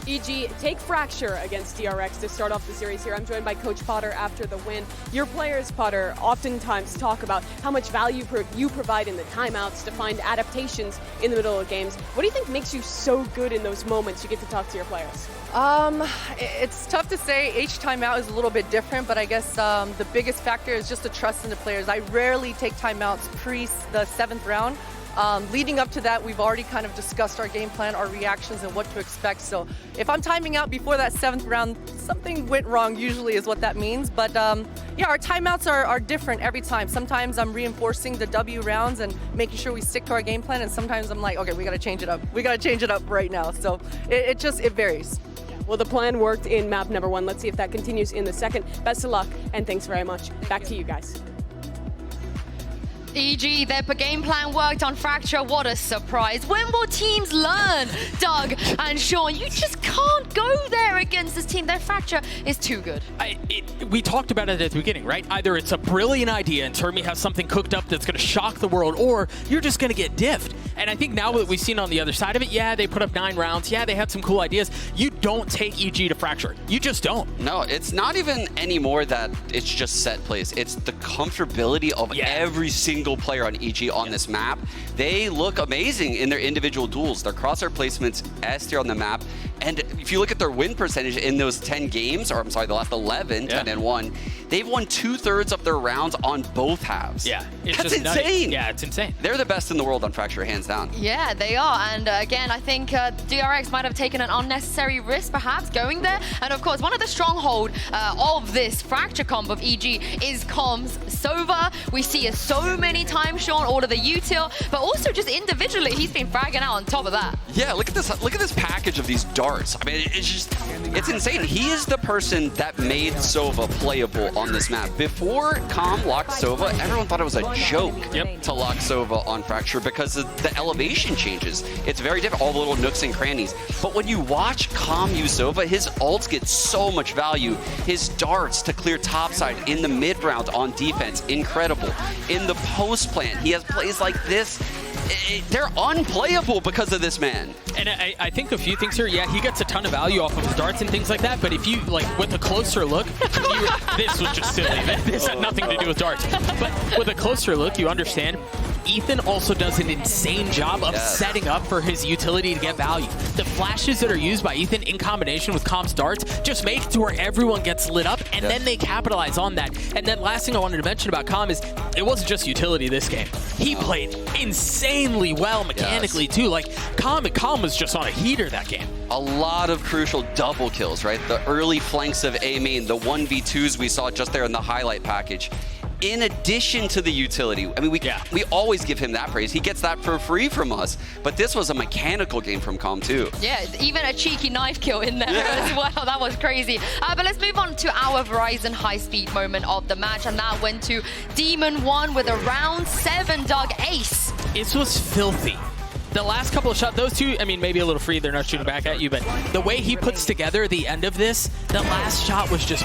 EG take Fracture against DRX to start off the series here. I'm joined by Coach Potter after the win. Your players, Potter, oftentimes talk about how much value you provide in the timeouts to find adaptations in the middle of games. What do you think makes you so good in those moments you get to talk to your players? It's tough to say. Each timeout is a little bit different, but I guess the biggest factor is just the trust in the players. I rarely take timeouts pre the 7th round. Leading up to that, we've already kind of discussed our game plan, our reactions, and what to expect. So if I'm timing out before that 7th round, something went wrong usually is what that means. But yeah, our timeouts are different every time. Sometimes I'm reinforcing the W rounds and making sure we stick to our game plan. And sometimes I'm like, okay, we got to change it up. We got to change it up right now. So it varies. Well, the plan worked in map number 1. Let's see if that continues in the second. Best of luck, and thanks very much. Back to you guys. EG, their game plan worked on Fracture. What a surprise. When will teams learn? Doug and Sean, you just can't go there against this team. Their Fracture is too good. We talked about it at the beginning, right? Either it's a brilliant idea and Termi has something cooked up that's going to shock the world, or you're just going to get diffed. And I think now that we've seen on the other side of it, yeah, they put up 9 rounds. Yeah, they had some cool ideas. You don't take EG to Fracture. You just don't. No, it's not even anymore that it's just set plays. It's the comfortability of every single player on EG on this map. They look amazing in their individual duels. Their crosshair placements, S tier on the map. And if you look at their win percentage in those 10 games, or I'm sorry, the last 11, 10 and 1, they've won 2/3 of their rounds on both halves. Yeah, it's That's insane. Yeah, it's insane. They're the best in the world on Fracture, hands down. Yeah, they are. And again, I think DRX might have taken an unnecessary risk, perhaps, going there. And of course, one of the stronghold of this Fracture comp of EG is comms. Sova, we see it so many times, Sean, all of the util, but also just individually, he's been fragging out on top of that. Yeah, look at this package of these darts. I mean, it's insane. He is the person that made Sova playable on this map. Before Com locked Sova, everyone thought it was a joke to lock Sova on Fracture because of the elevation changes. It's very different, all the little nooks and crannies. But when you watch Com use Sova, his ults get so much value. His darts to clear topside in the mid round on defense, incredible. In the post plant, he has plays like this. They're unplayable because of this man. And I think a few things here. Yeah, he gets a ton of value off of his darts and things like that. But if you, like, with a closer look, this was just silly. This had nothing to do with darts. But with a closer look, you understand Ethan also does an insane job of setting up for his utility to get value. The flashes that are used by Ethan in combination with Com's darts just make it to where everyone gets lit up, and then they capitalize on that. And then last thing I wanted to mention about Com is it wasn't just utility this game. He played insanely well mechanically too. Like Com was just on a heater that game. A lot of crucial double kills, right? The early flanks of A main, the 1v2s we saw just there in the highlight package. In addition to the utility, I mean, we always give him that praise. He gets that for free from us. But this was a mechanical game from Com too. Yeah, even a cheeky knife kill in there as well. That was crazy. But let's move on to our Verizon high-speed moment of the match, and that went to Demon 1 with a round 7 Doug ace. This was filthy. The last couple of shots, those two, I mean, maybe a little free, they're not shooting back at you, but the way he puts together the end of this, the last shot was just,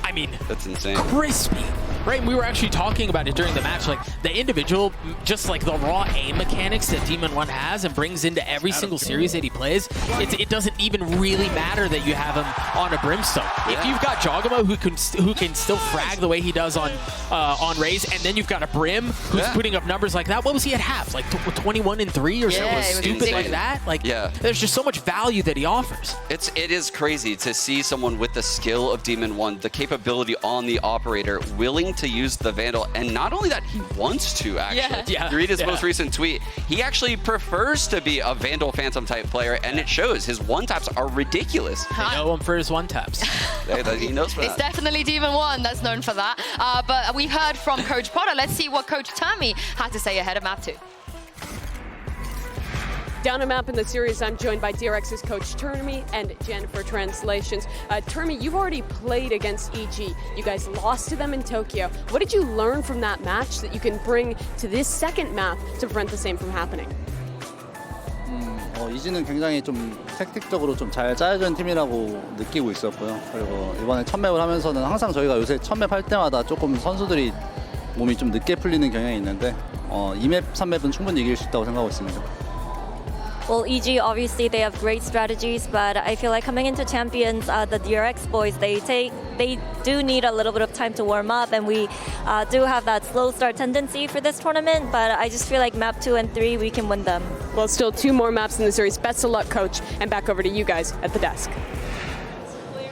I mean, that's insane. Crispy. Right, and we were actually talking about it during the match, like the individual, just like the raw aim mechanics that Demon 1 has and brings into every single series that he plays, it doesn't even really matter that you have him on a Brimstone. If you've got Jawgemo who can still frag the way he does on Raze, and then you've got a Brim who's putting up numbers like that. What was he at half? Like 21 and 3 or something stupid like that? Like, there's just so much value that he offers. It is crazy to see someone with the skill of Demon 1, the capability on the operator, willing to use the Vandal, and not only that, he wants to actually. You read his most recent tweet, he actually prefers to be a Vandal Phantom type player, and it shows. His one-taps are ridiculous. I know him for his one-taps. He knows for that. It's definitely Demon 1 that's known for that. But we heard from Coach Potter. Let's see what Coach Termi had to say ahead of map 2. Down a map in the series, I'm joined by DRX's coach Termi and Jen for translations. Termi, you've already played against EG. You guys lost to them in Tokyo. What did you learn from that match that you can bring to this second map to prevent the same from happening? EG는 굉장히 좀 택틱적으로 좀 잘 짜여진 팀이라고 느끼고 있었고요. 그리고 이번에 첫 맵을 하면서는 항상 저희가 요새 첫 맵 할 때마다 조금 선수들이 몸이 좀 늦게 풀리는 경향이 있는데 2맵, 3맵은 충분히 이길 수 있다고 생각하고 있습니다. Well, EG, obviously, they have great strategies, but I feel like coming into Champions, the DRX boys, they do need a little bit of time to warm up, and we do have that slow start tendency for this tournament, but I just feel like map 2 and 3, we can win them. Well, still 2 more maps in the series. Best of luck, coach, and back over to you guys at the desk.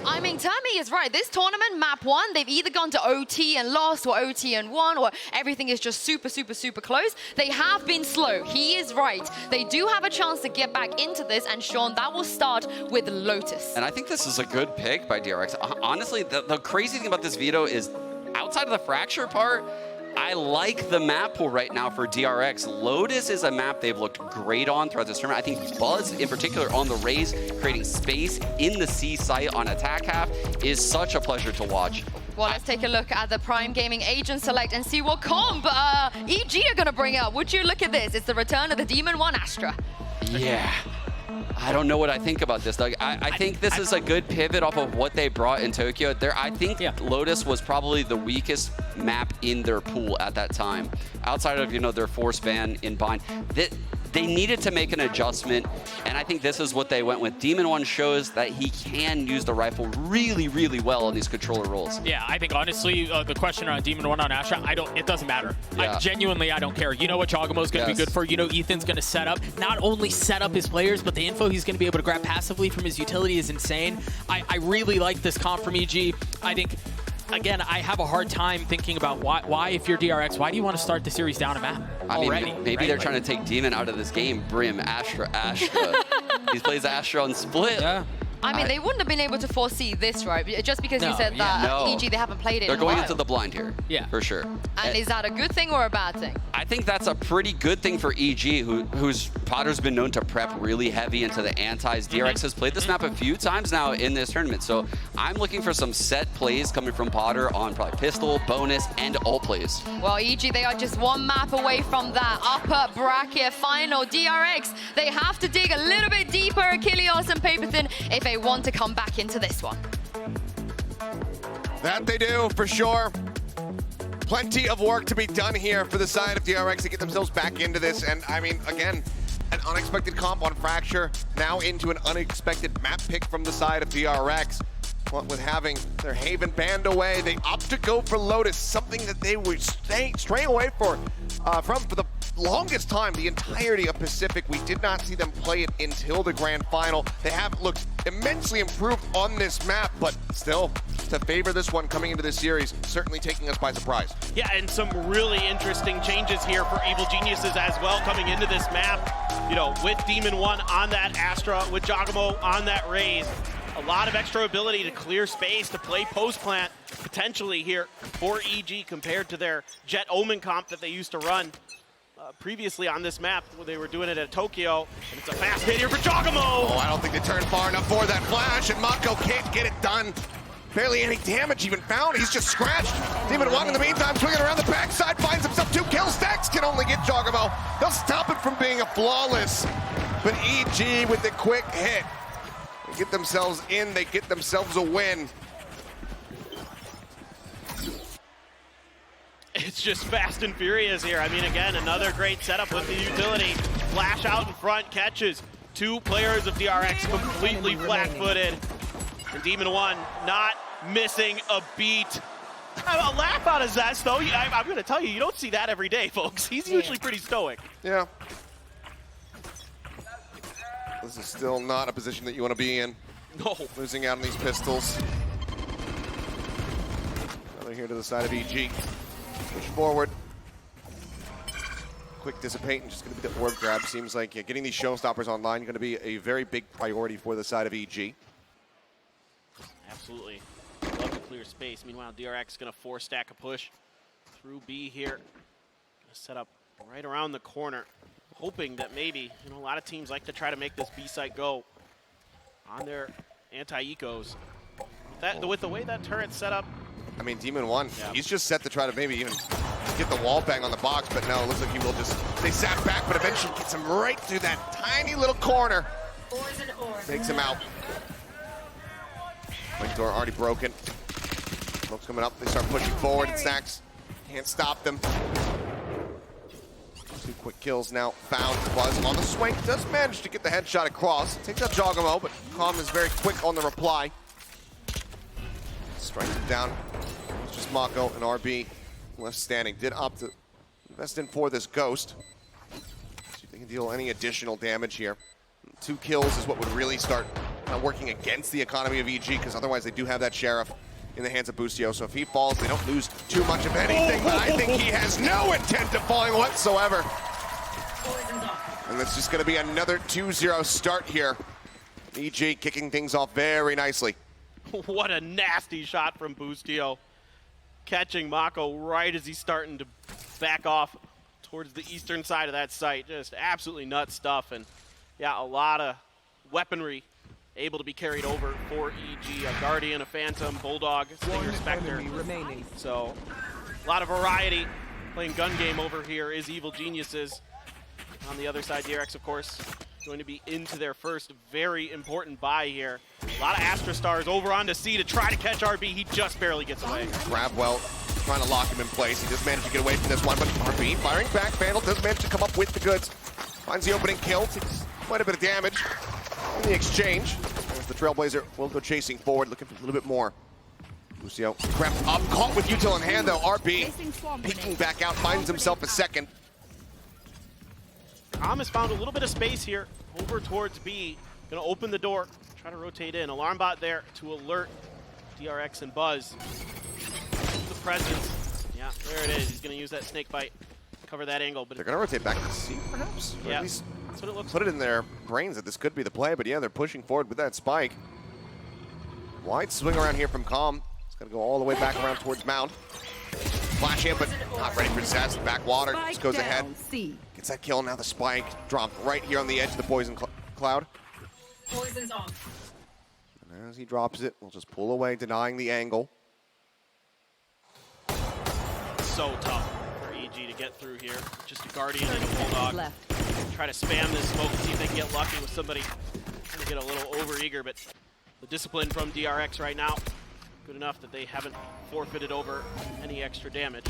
I mean, Termi is right. This tournament, map 1, they've either gone to OT and lost, or OT and won, or everything is just super, super, super close. They have been slow. He is right. They do have a chance to get back into this, and Sean, that will start with Lotus. And I think this is a good pick by DRX. Honestly, the crazy thing about this veto is outside of the fracture part, I like the map pool right now for DRX. Lotus is a map they've looked great on throughout this tournament. I think Buzz, in particular, on the Raze, creating space in the C site on attack half is such a pleasure to watch. Well, let's take a look at the Prime Gaming agent select and see what comp EG are going to bring out. Would you look at this? It's the return of the Demon 1 Astra. Yeah. I don't know what I think about this, Doug. I think this is a good pivot off of what they brought in Tokyo. I think Lotus was probably the weakest map in their pool at that time. Outside of, their force ban in bind. They needed to make an adjustment, and I think this is what they went with. Demon 1 shows that he can use the rifle really, really well in these controller roles. Yeah, I think honestly, the question around Demon 1 on Astra, it doesn't matter. Yeah. I don't care. You know what Jawgemo is going to be good for. You know Ethan's going to set up, not only set up his players, but the info he's going to be able to grab passively from his utility is insane. I really like this comp from EG. I think, again, I have a hard time thinking about why if you're DRX, why do you want to start the series down a map already? Maybe they're trying to take Demon out of this game. Brim, Astra. He plays Astra on split. Yeah. I mean, they wouldn't have been able to foresee this, right? Just because you said that EG, they haven't played it They're in a while. going into the blind here, for sure. And is that a good thing or a bad thing? I think that's a pretty good thing for EG, whose Potter's been known to prep really heavy into the antis. DRX has played this map a few times now in this tournament, so I'm looking for some set plays coming from Potter on probably pistol, bonus, and ult plays. Well, EG, they are just 1 map away from that upper bracket final. DRX, they have to dig a little bit deeper, Achilles and Paperthin, if they want to come back into this one. That they do, for sure. Plenty of work to be done here for the side of DRX to get themselves back into this. And I mean, again, an unexpected comp on Fracture, now into an unexpected map pick from the side of DRX. What with having their Haven banned away, they opt to go for Lotus, something that they were straying away from for the longest time, the entirety of Pacific. We did not see them play it until the grand final. They have looked immensely improved on this map, but still, to favor this one coming into this series, certainly taking us by surprise. Yeah, and some really interesting changes here for Evil Geniuses as well coming into this map. With Demon 1 on that Astra, with Jawgemo on that Raze. A lot of extra ability to clear space, to play post-plant potentially here for EG compared to their Jet Omen comp that they used to run previously on this map, where they were doing it at Tokyo. And it's a fast hit here for Jawgemo! Oh, I don't think they turned far enough for that flash, and Mako can't get it done. Barely any damage even found. He's just scratched. Demon 1 in the meantime, swinging around the backside, finds himself 2 kills. Stacks can only get Jawgemo. They'll stop it from being a flawless. But EG with the quick hit. They get themselves in, they get themselves a win. It's just fast and furious here. I mean, again, another great setup with the utility. Flash out in front, catches 2 players of DRX completely flat-footed. And Demon 1 not missing a beat. A laugh out of Zest, though. I'm going to tell you, you don't see that every day, folks. He's usually pretty stoic. Yeah. This is still not a position that you want to be in. No. Losing out on these pistols. Another here to the side of EG. Push forward. Quick dissipate and just going to be the orb grab. Seems like getting these showstoppers online going to be a very big priority for the side of EG. Absolutely. Love to clear space. Meanwhile, DRX going to 4-stack a push through B here. Going to set up right around the corner, hoping that maybe, a lot of teams like to try to make this B site go on their anti-ecos. With the way that turret's set up. I mean, Demon 1, he's just set to try to maybe even get the wall bang on the box, but no, it looks like he will just stay sat back, but eventually gets him right through that tiny little corner. Takes him out. Link door already broken. Smoke's coming up, they start pushing forward, and Stacks can't stop them. 2 quick kills now found. Buzz on the swing, does manage to get the headshot across. Takes out Jawgemo, but Calm is very quick on the reply. Strikes him down. It's just Mako and RB left standing. Did opt to invest in for this Ghost. See if they can deal any additional damage here. 2 kills is what would really start working against the economy of EG, because otherwise they do have that Sheriff in the hands of Boostio. So if he falls, they don't lose too much of anything, but I think he has no intent of falling whatsoever. And it's just going to be another 2-0 start here. EG kicking things off very nicely. What a nasty shot from Boostio. Catching Mako right as he's starting to back off towards the eastern side of that site. Just absolutely nuts stuff. And yeah, a lot of weaponry able to be carried over for EG. A Guardian, a Phantom, Bulldog, Stinger, Spectre. So a lot of variety. Playing gun game over here is Evil Geniuses. On the other side, DRX, of course, going to be into their first very important buy here. A lot of Astra Stars over onto C to try to catch RB. He just barely gets away. Grabwell trying to lock him in place. He just managed to get away from this one, but RB firing back. Vandal does manage to come up with the goods. Finds the opening kill. Takes quite a bit of damage in the exchange. As the Trailblazer will go chasing forward, looking for a little bit more. Lucio crept up, caught with util in hand though. RB peeking back out, finds himself a second. Calm has found a little bit of space here over towards B. Gonna open the door, try to rotate in. Alarm bot there to alert DRX and Buzz. The presence. Yeah, there it is. He's gonna use that snake bite, cover that angle. But they're gonna rotate back to C perhaps? Or yeah, at least that's what it looks put like. it in their brains that this could be the play, but yeah, they're pushing forward with that spike. Wide swing around here from Calm. It's gonna go all the way back around towards Mound. Flash in, but not ready for disaster. Backwater, just goes ahead. Gets that kill, now the spike dropped right here on the edge of the poison cloud. Poison's on. And as he drops it, we'll just pull away, denying the angle. So tough for EG to get through here. Just a Guardian and a Bulldog. Try to spam this smoke and see if they can get lucky with somebody. Trying to get a little over-eager, but the discipline from DRX right now, good enough that they haven't forfeited over any extra damage.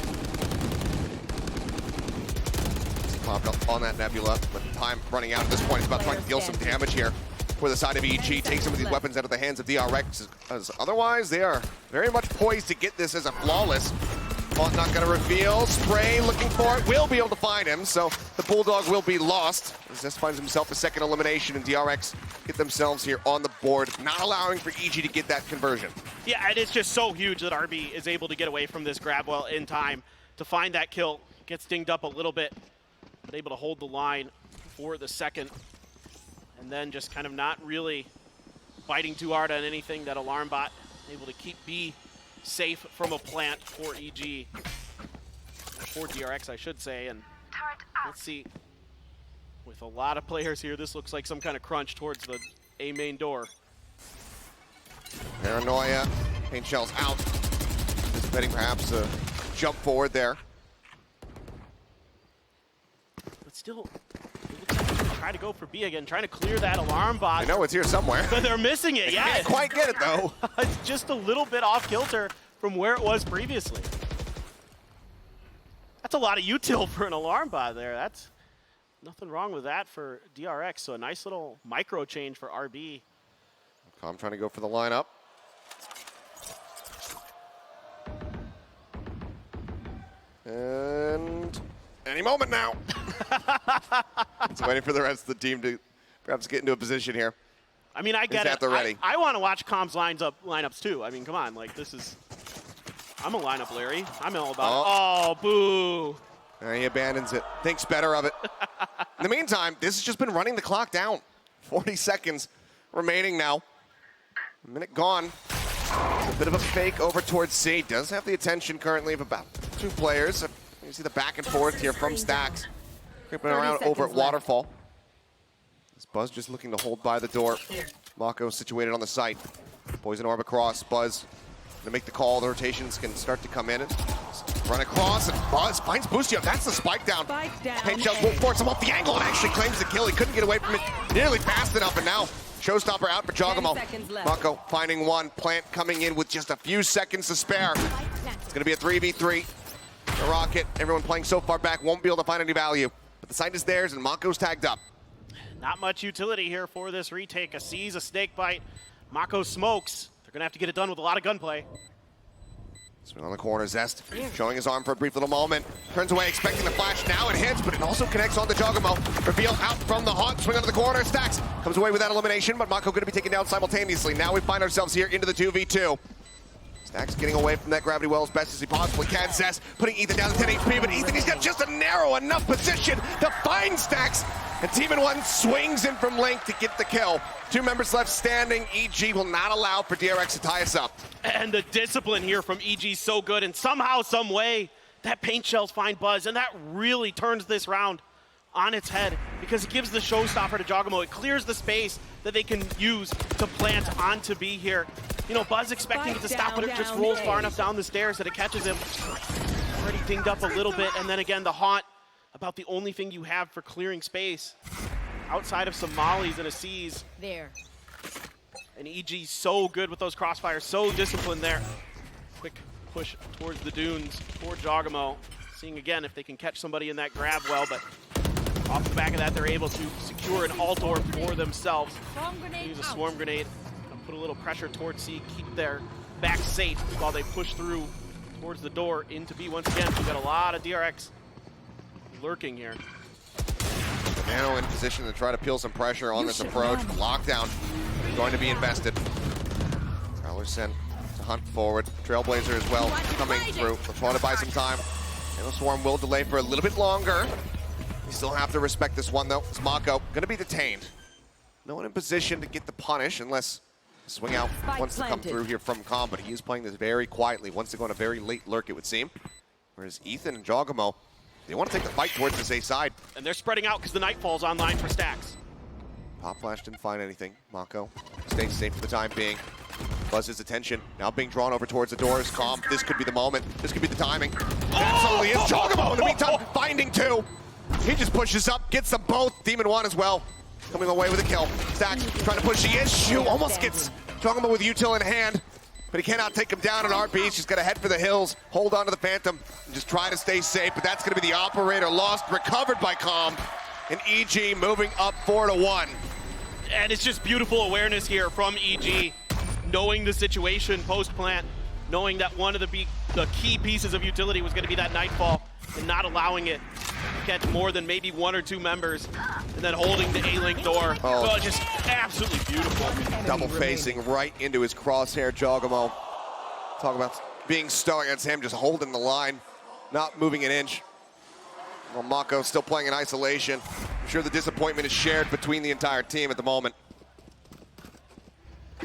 He popped up on that Nebula, but time running out at this point. He's about trying to deal some damage here for the side of EG. Takes some of these weapons out of the hands of DRX, as otherwise they are very much poised to get this as a flawless. Not going to reveal. Spray looking for it. Will be able to find him, so the Bulldog will be lost. As this finds himself a second elimination, and DRX get themselves here on the board, not allowing for EG to get that conversion. Yeah, and it's just so huge that RB is able to get away from this Grabwell in time to find that kill. Gets dinged up a little bit, but able to hold the line for the second. And then just kind of not really biting too hard on anything. That alarm bot able to keep B safe from a plant for EG. For DRX, I should say. And let's see. With a lot of players here, this looks like some kind of crunch towards the A main door. Paranoia. Paint shells out. Anticipating perhaps a jump forward there. But still, it looks like they're going to try to go for B again, trying to clear that alarm bot. I know it's here somewhere. But they're missing it, yeah. Can't quite get it though. It's just a little bit off kilter from where it was previously. That's a lot of util for an alarm bot there. That's nothing wrong with that for DRX. So a nice little micro change for RB. I'm trying to go for the lineup. And any moment now. It's waiting for the rest of the team to perhaps get into a position here. I mean, I get Is that it. the ready? I want to watch Com's lineups too. I mean, come on, like this is. I'm a lineup Larry. I'm all about. Oh, boo! And he abandons it. Thinks better of it. In the meantime, this has just been running the clock down. 40 seconds remaining now. A minute gone. A bit of a fake over towards C. Does have the attention currently of about 2 players. You see the back and forth here from Stacks. Creeping around over at Waterfall. This Buzz just looking to hold by the door. Mako situated on the site. Poison Orb across. Buzz to make the call. The rotations can start to come in. And run across, and Buzz finds Boostio. That's the spike down. Paint shells won't force him off the angle and actually claims the kill. He couldn't get away from it nearly fast enough, and now showstopper out for Jawgemo. Mako finding one. Plant coming in with just a few seconds to spare. It's going to be a 3v3. The Rocket, everyone playing so far back, won't be able to find any value. but the site is theirs, and Mako's tagged up. Not much utility here for this retake. A seize, a snake bite. Mako smokes. They're going to have to get it done with a lot of gunplay. Swing on the corner, Zest showing his arm for a brief little moment. Turns away, expecting the flash. Now it hits, but it also connects on the Jawgemo. Reveal out from the haunt, swing onto the corner. Stacks comes away with that elimination, but Mako going to be taken down simultaneously. Now we find ourselves here into the 2v2. Stacks getting away from that gravity well as best as he possibly can. Zest putting Ethan down to 10 HP, but Ethan, he's got just a narrow enough position to find Stacks. And Team in One swings in from Link to get the kill. 2 members left standing. EG will not allow for DRX to tie us up. And the discipline here from EG is so good, and somehow, some way, that paint shells find Buzz, and that really turns this round on its head because it gives the showstopper to Jawgemo. It clears the space that they can use to plant onto B here. You know, Buzz expecting it to stop, but it just rolls far enough down the stairs that it catches him. Already dinged up a little bit, and then again, the haunt, about the only thing you have for clearing space outside of some mollies and a seize. There. And EG's so good with those crossfires, so disciplined there. Quick push towards the dunes for Jawgemo. Seeing again if they can catch somebody in that grab well, but off the back of that, they're able to secure an alt orb for themselves. Use a swarm grenade, and put a little pressure towards C, keep their back safe while they push through towards the door into B. Once again, we've got a lot of DRX lurking here. Nano in position to try to peel some pressure on this approach. Lockdown going to be invested. Prowler sent to hunt forward. Trailblazer as well coming through. Let's want to buy some time. Nano Swarm will delay for a little bit longer. You still have to respect this one though. It's Mako going to be detained. No one in position to get the punish unless swing out wants to come through here from Com, but he is playing this very quietly. Wants to go on a very late lurk, it would seem. Whereas Ethan and Jawgemo, they want to take the fight towards this A side. And they're spreading out because the Nightfall's online for Stacks. Pop Flash didn't find anything. Mako stays safe for the time being. Buzz's attention now being drawn over towards the doors. Calm, this could be the moment. This could be the timing. Absolutely is Jawgemo in the meantime, finding 2. He just pushes up, gets them both. Demon 1 as well, coming away with a kill. Stacks trying to push the issue, almost gets Jawgemo with util in hand, but he cannot take him down on RP. He's just got to head for the hills, hold on to the Phantom, and just try to stay safe, but that's going to be the operator lost, recovered by Com, and EG moving up 4-1. And it's just beautiful awareness here from EG, knowing the situation post-plant, knowing that one of the key pieces of utility was going to be that Nightfall, and not allowing it to catch more than maybe 1 or 2 members, and then holding the A-Link door. Oh, just absolutely beautiful. Double facing right into his crosshair, Jawgemo. Talk about being stuck against him, just holding the line, not moving an inch. Well, Mako still playing in isolation. I'm sure the disappointment is shared between the entire team at the moment.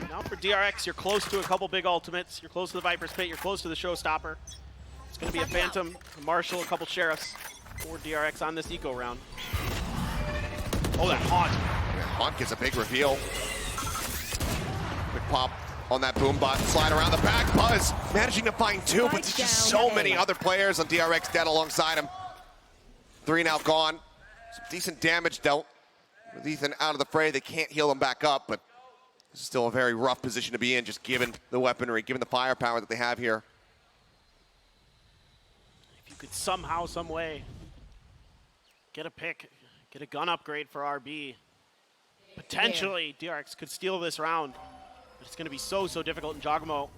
Now for DRX, you're close to a couple big ultimates. You're close to the Viper's Pit. You're close to the Showstopper. It's going to be a Phantom, a Marshal, a couple Sheriffs for DRX on this eco round. Oh, that Haunt. Yeah, Haunt gets a big reveal. Quick pop on that Boombot. Slide around the back. Buzz managing to find 2, but there's just so many other players on DRX dead alongside him. 3 now gone. Some decent damage dealt. With Ethan out of the fray, they can't heal him back up, but this is still a very rough position to be in, just given the weaponry, given the firepower that they have here. If you could somehow, some way, get a pick, get a gun upgrade for RB, potentially DRX could steal this round, but it's going to be so difficult. And Jawgemo,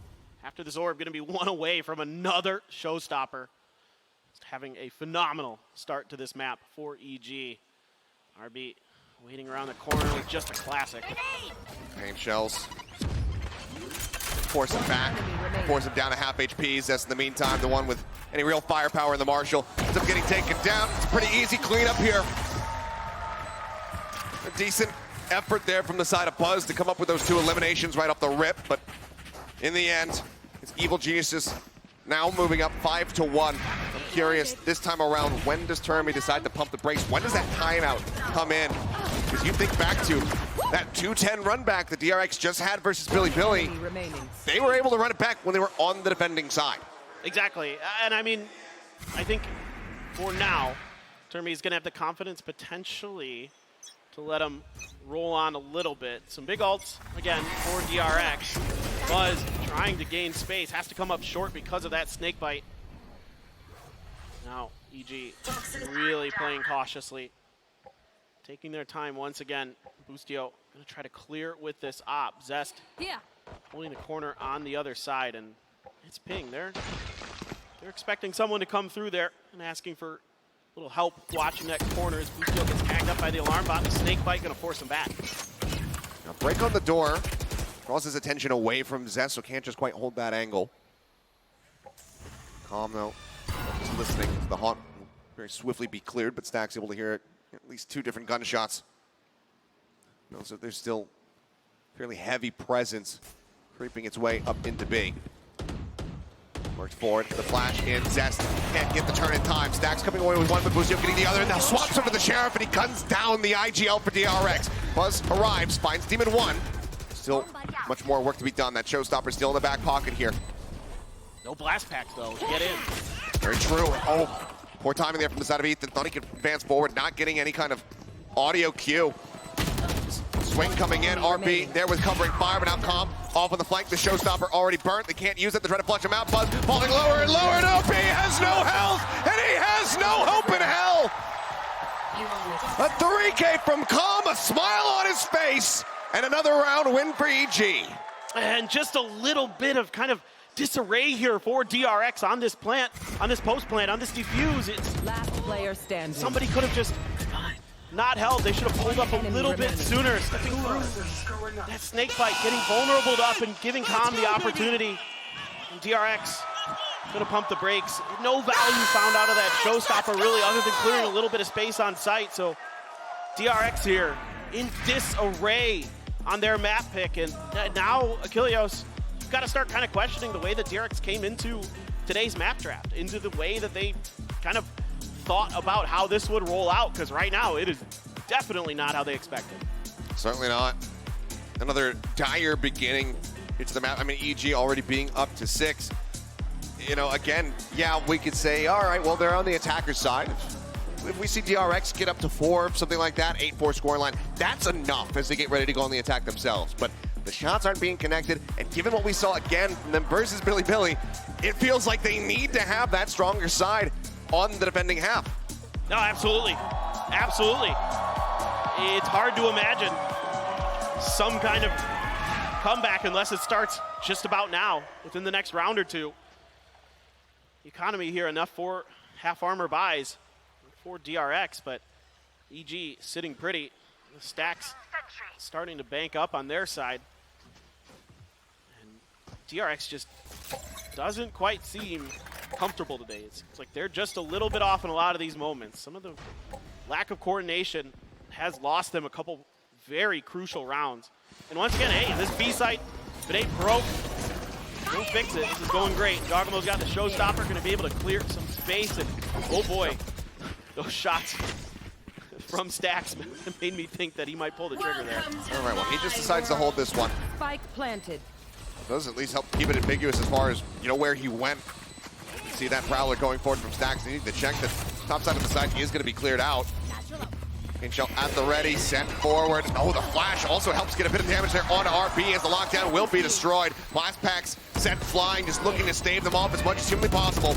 after this orb, going to be 1 away from another Showstopper. Just having a phenomenal start to this map for EG. RB waiting around the corner with just a classic. Pain shells. Force him back. Force him down to half HP. Zest in the meantime, the one with any real firepower in the Marshal. Ends up getting taken down. It's a pretty easy cleanup here. A decent effort there from the side of Buzz to come up with those 2 eliminations right off the rip, but in the end, it's Evil Geniuses now moving up 5-1. I'm curious, this time around, when does Termi decide to pump the brakes? When does that timeout come in? Because you think back to that 2-10 run back the DRX just had versus Billy. They were able to run it back when they were on the defending side. Exactly, and I mean, I think for now, Termi is going to have the confidence potentially to let him roll on a little bit. Some big ults, again, for DRX. Buzz trying to gain space, has to come up short because of that snake bite. Now, EG really playing cautiously. taking their time once again. Boostio gonna try to clear with this op. Zest holding the corner on the other side, and it's Ping. They're expecting someone to come through there and asking for a little help watching that corner as Boostio gets tagged up by the alarm bot. The snake bite gonna force him back. Now break on the door. Draws his attention away from Zest, so can't just quite hold that angle. Calm though, just listening. The haunt will very swiftly be cleared, but Stack's able to hear at least 2 different gunshots. So there's still fairly heavy presence creeping its way up into B. Works forward, the flash in, Zest can't get the turn in time. Stack's coming away with one, but Boostio getting the other, and now swaps over the Sheriff, and he guns down the IGL for DRX. Buzz arrives, finds Demon 1. Still much more work to be done. That showstopper still in the back pocket here. No blast packs though to get in. Very true. Oh, poor timing there from the side of Ethan. Thought he could advance forward, not getting any kind of audio cue. Swing coming in, RP there with covering fire, but now Calm off on the flank. The showstopper already burnt. They can't use it. They try to flush him out. Buzz falling lower and lower, and RP has no health, and he has no hope in hell. A 3K from Calm, a smile on his face, and another round win for EG. And just a little bit of kind of disarray here for DRX on this plant, on this post plant, on this defuse. It's last player standing. Somebody could have just not held. They should have pulled up a little bit sooner, stepping through that snake bite, getting vulnerable up and giving Calm the opportunity. And DRX gonna pump the brakes. No value found out of that showstopper really, other than clearing a little bit of space on site. So DRX here in disarray on their map pick, and now Achilleos, you've got to start kind of questioning the way that DRX came into today's map draft, into the way that they kind of thought about how this would roll out, because right now it is definitely not how they expected. Certainly not. Another dire beginning into the map. I mean, EG already being up to 6. You know, again, yeah, we could say, all right, well, they're on the attacker side. If we see DRX get up to 4, something like that, 8-4 scoring line, that's enough as they get ready to go on the attack themselves. But the shots aren't being connected, and given what we saw again from them versus Billy, it feels like they need to have that stronger side on the defending half. No, absolutely. Absolutely. It's hard to imagine some kind of comeback unless it starts just about now, within the next round or two. Economy here, enough for half armor buys for DRX, but EG sitting pretty. The stacks starting to bank up on their side. And DRX just doesn't quite seem comfortable today. It's like they're just a little bit off in a lot of these moments. Some of the lack of coordination has lost them a couple very crucial rounds. And once again, hey, this B site, if it ain't broke, don't fix it. This is going great. Jawgemo's got the showstopper, going to be able to clear some space, and oh boy, those shots from Stacks made me think that he might pull the trigger there. All right, well, he just decides to hold this one. Spike planted. Does at least help keep it ambiguous as far as, you know, where he went. You see that Prowler going forward from Stacks. They need to check that top side of the side is going to be cleared out. Shell at the ready, sent forward. Oh, the flash also helps get a bit of damage there on RP as the lockdown will be destroyed. Blast packs sent flying, just looking to stave them off as much as humanly possible.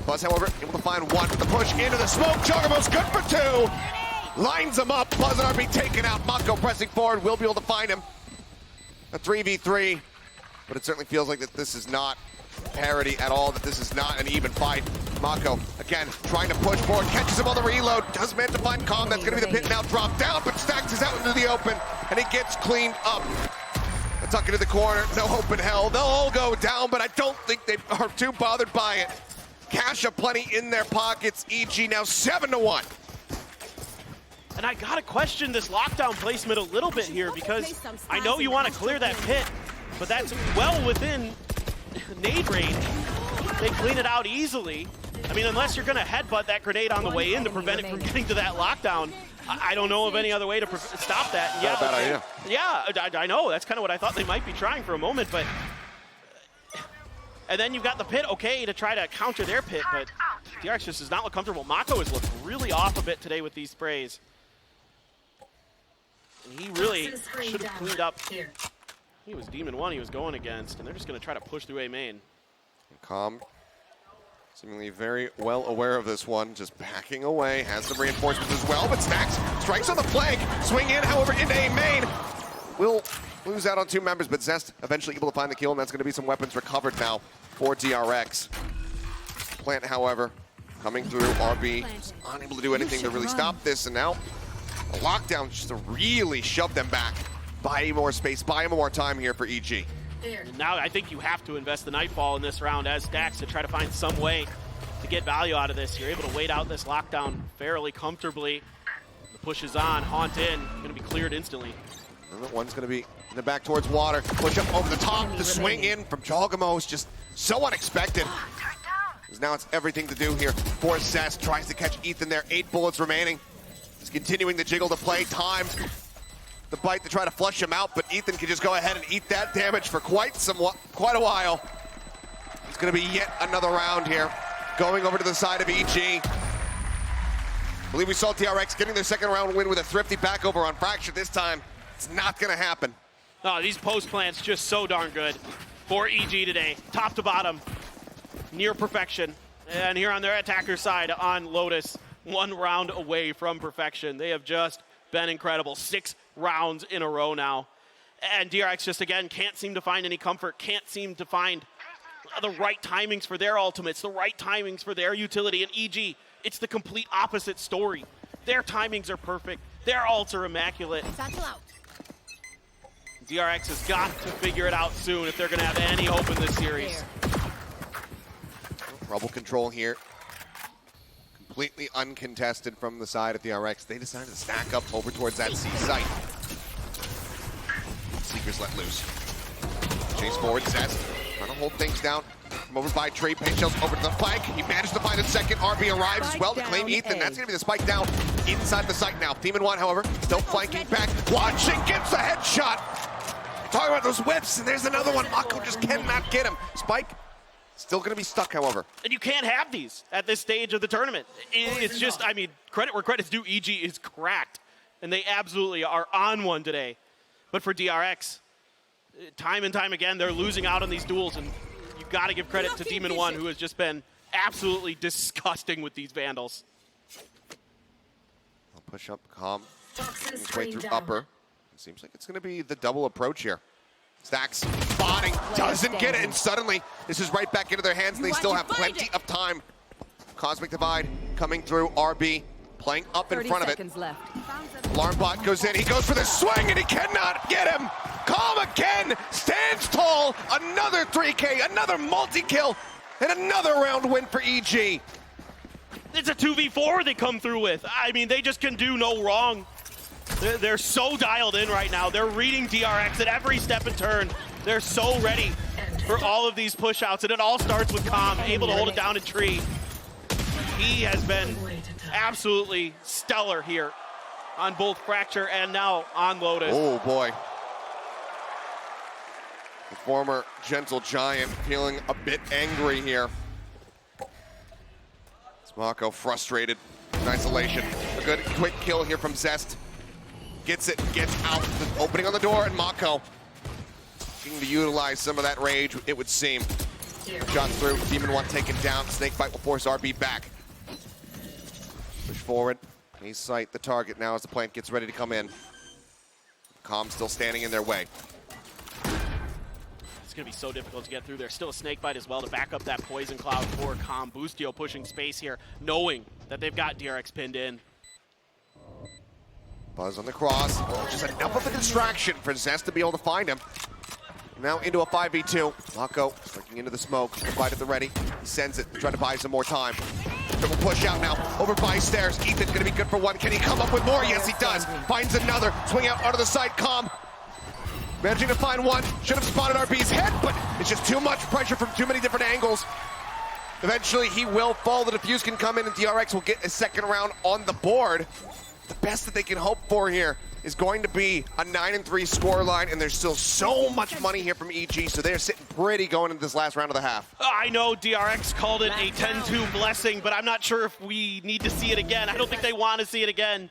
Buzz, however, able to find one with the push into the smoke. Jawgemo's good for 2. Lines them up. Buzz and RP taken out. Mako pressing forward, will be able to find him. A 3v3, but it certainly feels like that this is not parity at all, that this is not an even fight. Mako, again, trying to push forward, catches him on the reload, does manage to find Calm. That's going to be the pit now, drop down, but Stacks is out into the open, and he gets cleaned up. Tuck into the corner, no hope in hell. They'll all go down, but I don't think they are too bothered by it. Cash aplenty in their pockets. EG now 7-1. And I gotta question this lockdown placement a little bit here, because I know you want to clear that pit, but that's well within nade range. They clean it out easily. I mean, unless you're gonna headbutt that grenade on the way in to prevent it from getting to that lockdown, I don't know of any other way to stop that. Yeah, bad idea. Yeah, I know. That's kind of what I thought they might be trying for a moment, but... And then you've got the pit, okay, to try to counter their pit, but DRX just does not look comfortable. Mako has looked really off a bit today with these sprays. And he really should have cleaned up. He was Demon 1 he was going against, and they're just going to try to push through A main. Calm Seemingly very well aware of this one, just backing away, has some reinforcements as well, but Stacks strikes on the flank, swing in, however, into A main. Will lose out on 2 members, but Zest eventually able to find the kill, and that's going to be some weapons recovered now for DRX. Plant, however, coming through, RB, unable to do anything to really stop this, and now a lockdown just to really shove them back. Buy more space, buy more time here for EG. And now I think you have to invest the Nightfall in this round as Stacks to try to find some way to get value out of this. You're able to wait out this lockdown fairly comfortably. The push is on, Haunt in, going to be cleared instantly. Another one's going to be in the back towards water. Push up over the top, the swing in from Jawgemo is just so unexpected. Because now it's everything to do here for Zest. Tries to catch Ethan there, 8 bullets remaining. He's continuing the jiggle to play, time. The bite to try to flush him out, but Ethan can just go ahead and eat that damage for quite a while. It's going to be yet another round here. Going over to the side of EG. I believe we saw DRX getting their second round win with a thrifty back over on Fracture. This time, it's not going to happen. Oh, these post plants just so darn good for EG today. Top to bottom, near perfection. And here on their attacker side on Lotus, 1 round away from perfection. They have just been incredible. 6 rounds in a row now. And DRX just, again, can't seem to find any comfort, can't seem to find the right timings for their ultimates, the right timings for their utility. And EG, it's the complete opposite story. Their timings are perfect. Their ults are immaculate. DRX has got to figure it out soon if they're going to have any hope in this series. Rubble control here. Completely uncontested from the side of DRX. They decided to stack up over towards that C site. Seekers let loose. Chase forward, Zest trying to hold things down. From over by Trey, Pinchels over to the flank. He managed to find a second. RB arrives as well to claim Ethan. That's going to be the spike down inside the site now. Demon 1, however, still flanking back. Watching, gets a headshot. Talking about those whips, and there's another one. Mako just cannot get him. Spike still going to be stuck, however. And you can't have these at this stage of the tournament. It's just, I mean, credit where credit's due, EG is cracked. And they absolutely are on one today. But for DRX, time and time again, they're losing out on these duels. And you've got to give credit to Demon 1, who has just been absolutely disgusting with these Vandals. I'll push up, Calm. His way through upper. It seems like it's going to be the double approach here. Stacks spotting, doesn't get it, and suddenly this is right back into their hands, and they still have plenty of time. Cosmic Divide coming through, RB playing up in front of it. Alarm bot goes in, he goes for the swing, and he cannot get him. Calm again, stands tall, another 3K, another multi-kill, and another round win for EG. It's a 2v4 they come through with. I mean, they just can do no wrong. They're so dialed in right now. They're reading DRX at every step and turn. They're so ready for all of these push-outs, and it all starts with Calm, able to hold it down in Tree. He has been absolutely stellar here on both Fracture and now on Lotus. Oh, boy. The former Gentle Giant feeling a bit angry here. Mako frustrated in isolation. A good quick kill here from Zest. Gets it, gets out, the opening on the door, and Mako looking to utilize some of that rage, it would seem. Shot through, Demon 1 taken down, Snakebite will force RB back. Push forward, he sight the target now as the plant gets ready to come in. Calm still standing in their way. It's going to be so difficult to get through there. Still a Snakebite as well to back up that Poison Cloud for Calm. Boostio pushing space here, knowing that they've got DRX pinned in. Buzz on the cross, just enough of a distraction for Zest to be able to find him. Now into a 5v2. Mako looking into the smoke, right at the ready. He sends it, trying to buy some more time. Triple push out now, over by stairs. Ethan's gonna be good for 1. Can he come up with more? Yes, he does. Finds another, swing out onto the side, Calm. Managing to find 1, should have spotted RB's head, but it's just too much pressure from too many different angles. Eventually he will fall, the defuse can come in, and DRX will get a second round on the board. The best that they can hope for here is going to be a 9-3 scoreline, and there's still so much money here from EG, so they're sitting pretty going into this last round of the half. I know DRX called it a 10-2 blessing, but I'm not sure if we need to see it again. I don't think they want to see it again.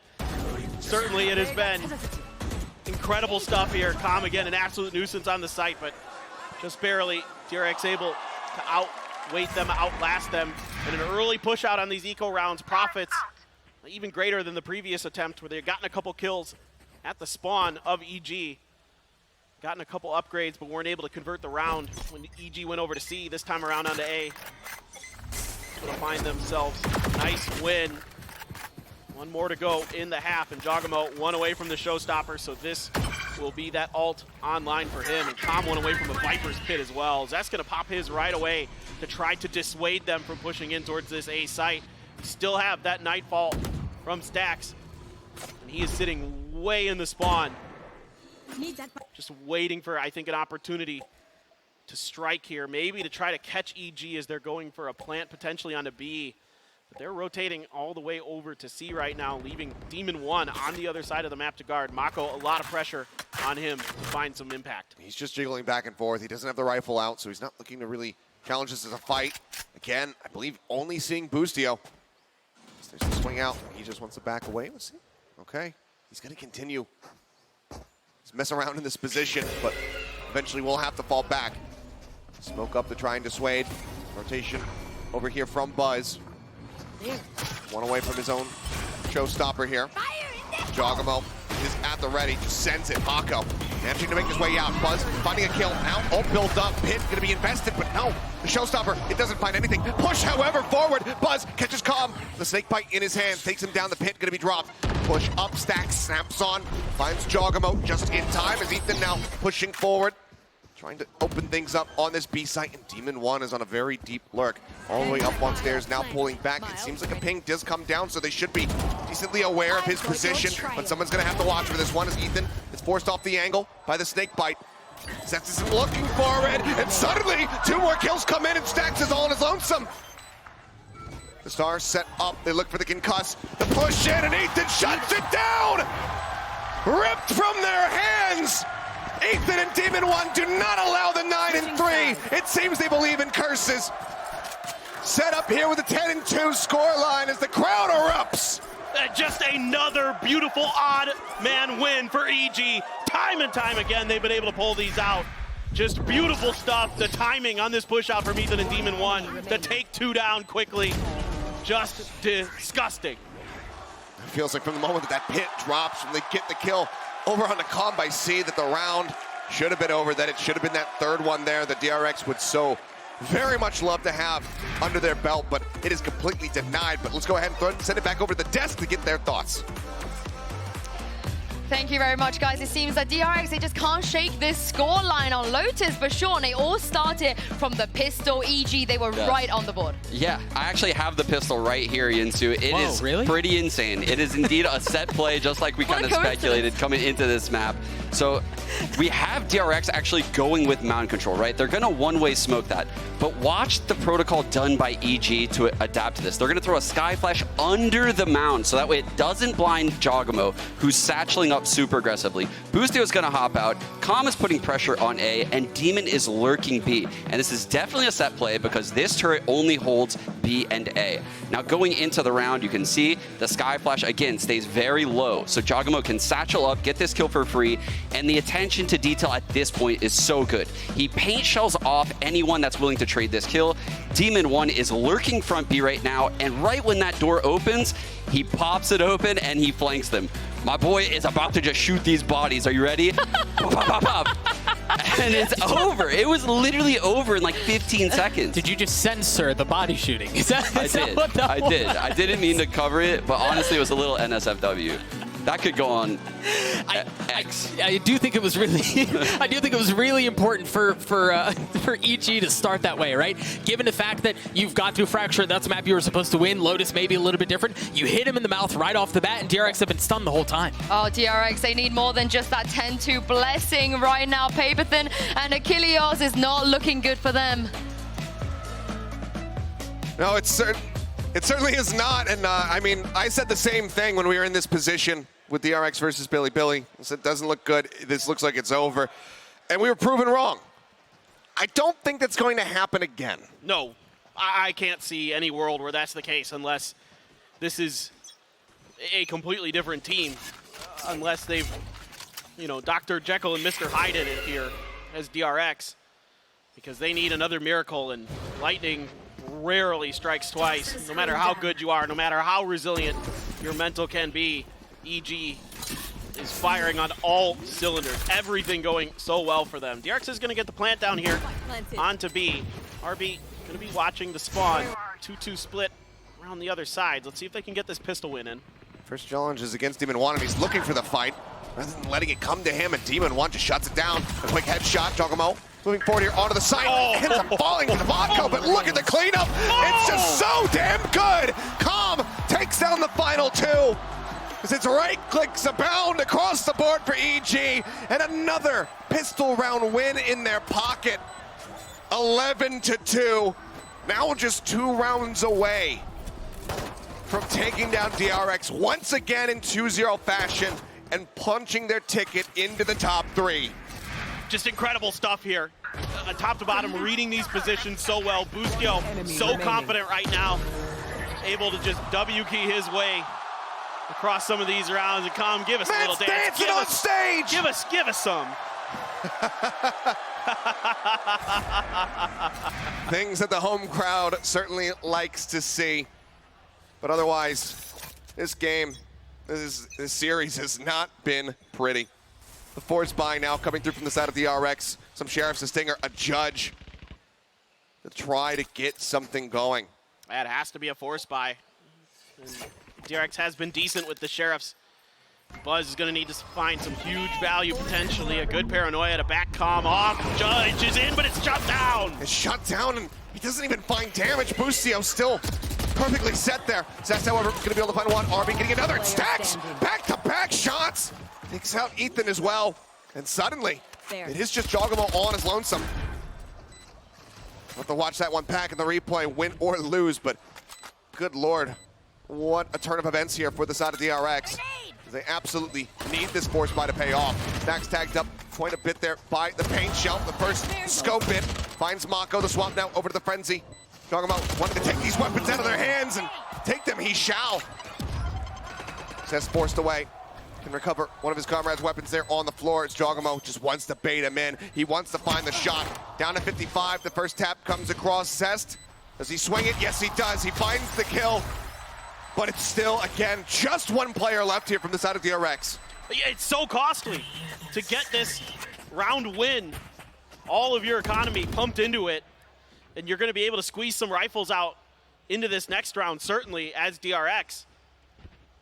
Certainly it has been incredible stuff here. Calm again, an absolute nuisance on the site, but just barely DRX able to outweight them, outlast them. And an early push out on these eco rounds profits even greater than the previous attempt where they had gotten a couple kills at the spawn of EG. Gotten a couple upgrades, but weren't able to convert the round when EG went over to C, this time around onto A. Able to find themselves a nice win. One more to go in the half, and Jawgemo one away from the showstopper, so this will be that ult online for him. And Com one away from the Viper's pit as well. That's going to pop his right away to try to dissuade them from pushing in towards this A site. Still have that Nightfall from Stax, and he is sitting way in the spawn. Just waiting for, I think, an opportunity to strike here, maybe to try to catch EG as they're going for a plant potentially onto B. But they're rotating all the way over to C right now, leaving Demon 1 on the other side of the map to guard. Mako, a lot of pressure on him to find some impact. He's just jiggling back and forth. He doesn't have the rifle out, so he's not looking to really challenge this as a fight. Again, I believe only seeing Boostio. There's a swing out. He just wants to back away. Let's see. Okay. He's going to continue. He's messing around in this position, but eventually will have to fall back. Smoke up to try and dissuade. Rotation over here from Buzz. One away from his own showstopper here. Jawgemo is at the ready, just sends it. Mako managing to make his way out. Buzz finding a kill. Now ult built up. Pit going to be invested, but no. The showstopper, it doesn't find anything. Push, however, forward. Buzz catches Com. The snake bite in his hand, takes him down. The pit going to be dropped. Push up, Stax snaps on. Finds Jawgemo just in time as Ethan now pushing forward. Trying to open things up on this B site, and Demon 1 is on a very deep lurk. All the way up on stairs, now pulling back. It seems like a ping does come down, so they should be decently aware of his position, but someone's gonna have to watch for this one as Ethan is forced off the angle by the snake bite. Stax is looking forward, and suddenly 2 more kills come in, and Stax is all on his lonesome. The Stars set up, they look for the concuss, the push in, and Ethan shuts it down! Ripped from their hands! Ethan and Demon 1 do not allow the 9 and 3. It seems they believe in curses. Set up here with a 10 and 2 scoreline as the crowd erupts. Just another beautiful odd man win for EG. Time and time again, they've been able to pull these out. Just beautiful stuff. The timing on this push out from Ethan and Demon 1 to take 2 down quickly. Just disgusting. It feels like from the moment that pit drops, when they get the kill over on the Com by C, that the round should have been over, that it should have been that third one there that DRX would so very much love to have under their belt, but it is completely denied. But let's go ahead and send it back over to the desk to get their thoughts. Thank you very much, guys. It seems that DRX, they just can't shake this scoreline on Lotus, but sure, they all started from the pistol. EG, they were right on the board. Yeah, I actually have the pistol right here, Yinsu. It is really? Pretty insane. It is indeed a set play, just like we kind of speculated coming into this map. So we have DRX actually going with mound control, right? They're going to one-way smoke that. But watch the protocol done by EG to adapt to this. They're going to throw a Sky Flash under the mound, so that way it doesn't blind Jawgemo, who's satcheling up super aggressively. Boostio is going to hop out. Com is putting pressure on A, and Demon is lurking B. And this is definitely a set play because this turret only holds B and A. Now going into the round, you can see the Sky Flash again stays very low, so Jawgemo can satchel up, get this kill for free, and the attention to detail at this point is so good. He paint shells off anyone that's willing to trade this kill. Demon 1 is lurking front B right now, and right when that door opens, he pops it open and he flanks them. My boy is about to just shoot these bodies. Are you ready? Pop, pop, pop. And it's over. It was literally over in like 15 seconds. Did you just censor the body shooting? Is that I did. I didn't mean to cover it, but honestly, it was a little NSFW. That could go on X. I do think it was really, I do think it was really important for EG to start that way, right? Given the fact that you've got through Fracture, that's a map you were supposed to win. Lotus may be a little bit different. You hit him in the mouth right off the bat, and DRX have been stunned the whole time. Oh, DRX, they need more than just that 10-2 blessing right now. Paperthin and Achilles is not looking good for them. No, it certainly is not. And I mean, I said the same thing when we were in this position with DRX versus Billy. I said, it doesn't look good. This looks like it's over. And we were proven wrong. I don't think that's going to happen again. No, I can't see any world where that's the case unless this is a completely different team. Unless they've, you know, Dr. Jekyll and Mr. Hyde in it here as DRX. because they need another miracle, and lightning rarely strikes twice. No matter how good you are, no matter how resilient your mental can be, EG is firing on all cylinders. Everything going so well for them. DRX is going to get the plant down here onto B. RB going to be watching the spawn. 2-2 split around the other side. Let's see if they can get this pistol win in. First challenge is against Demon One, and he's looking for the fight rather than letting it come to him, and Demon One just shuts it down. A quick headshot, Jawgemo moving forward here onto the side. Ends up falling to the vodka, but look at the cleanup. It's just so damn good. Calm takes down the final two. As it's right clicks abound across the board for EG, and another pistol round win in their pocket. 11-2, now just 2 rounds away from taking down DRX once again in 2-0 fashion and punching their ticket into the top 3. Just incredible stuff here. Top to bottom, reading these positions so well. Boostio so confident right now, able to just W key his way across some of these rounds. And Calm, give us a little dance. Dancing on stage. Give us some. Things that the home crowd certainly likes to see. But otherwise, this game, this series has not been pretty. The force buy now coming through from the side of DRX. Some Sheriffs, a Stinger, a Judge to try to get something going. That has to be a force buy. And DRX has been decent with the Sheriffs. Buzz is going to need to find some huge value potentially. A good paranoia to back Calm off. Judge is in, but it's shut down. It's shut down, and he doesn't even find damage. Boostio still perfectly set there. Zest, however, going to be able to find one. RB getting another. It stacks back-to-back shots. Takes out Ethan as well. And suddenly, it is just Jawgemo all on his lonesome. We'll have to watch that one back in the replay, win or lose, but good Lord, what a turn of events here for the side of DRX. They absolutely need this force buy to pay off. Max tagged up quite a bit there by the paint shell. The first scope hit finds Mako, the swap now over to the Frenzy. Talking about wanting to take these weapons out of their hands and take them, he shall. Says forced away. Can recover one of his comrades' weapons there on the floor. It's Jawgemo, just wants to bait him in. He wants to find the shot. Down to 55, the first tap comes across Zest. Does he swing it? Yes, he does. He finds the kill. But it's still, again, just one player left here from the side of DRX. It's so costly to get this round win. All of your economy pumped into it, and you're going to be able to squeeze some rifles out into this next round, certainly, as DRX.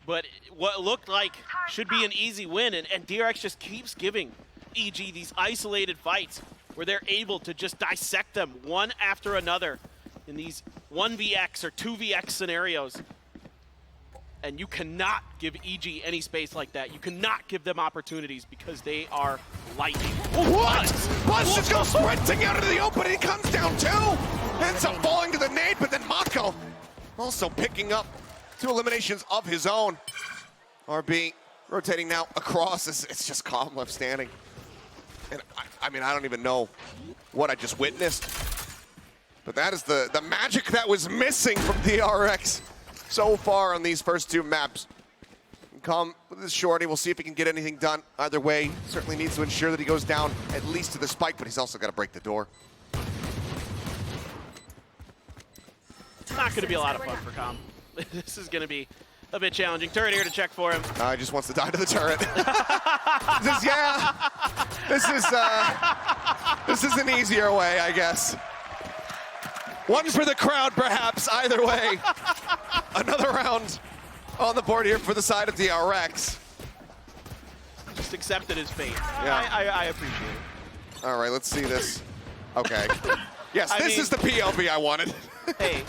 But what looked like should be an easy win, and DRX just keeps giving EG these isolated fights where they're able to just dissect them one after another in these 1vx or 2vx scenarios. And you cannot give EG any space like that. You cannot give them opportunities because they are lightning. What? Buzz just goes sprinting out into the open, and he comes down too. Ends up falling to the nade, but then Mako also picking up 2 eliminations of his own. RB rotating now across. It's just Calm left standing. And I mean, I don't even know what I just witnessed. But that is the magic that was missing from DRX so far on these first 2 maps. Calm with his shorty. We'll see if he can get anything done. Either way, certainly needs to ensure that he goes down at least to the spike, but he's also got to break the door. It's not going to be a lot of fun for Calm. This is going to be a bit challenging. Turret here to check for him. He just wants to die to the turret. This is an easier way, I guess. One for the crowd, perhaps. Either way, another round on the board here for the side of DRX. Just accepted his fate. Yeah. I appreciate it. All right, let's see this. Okay. Yes, this is the PLB I wanted. Hey,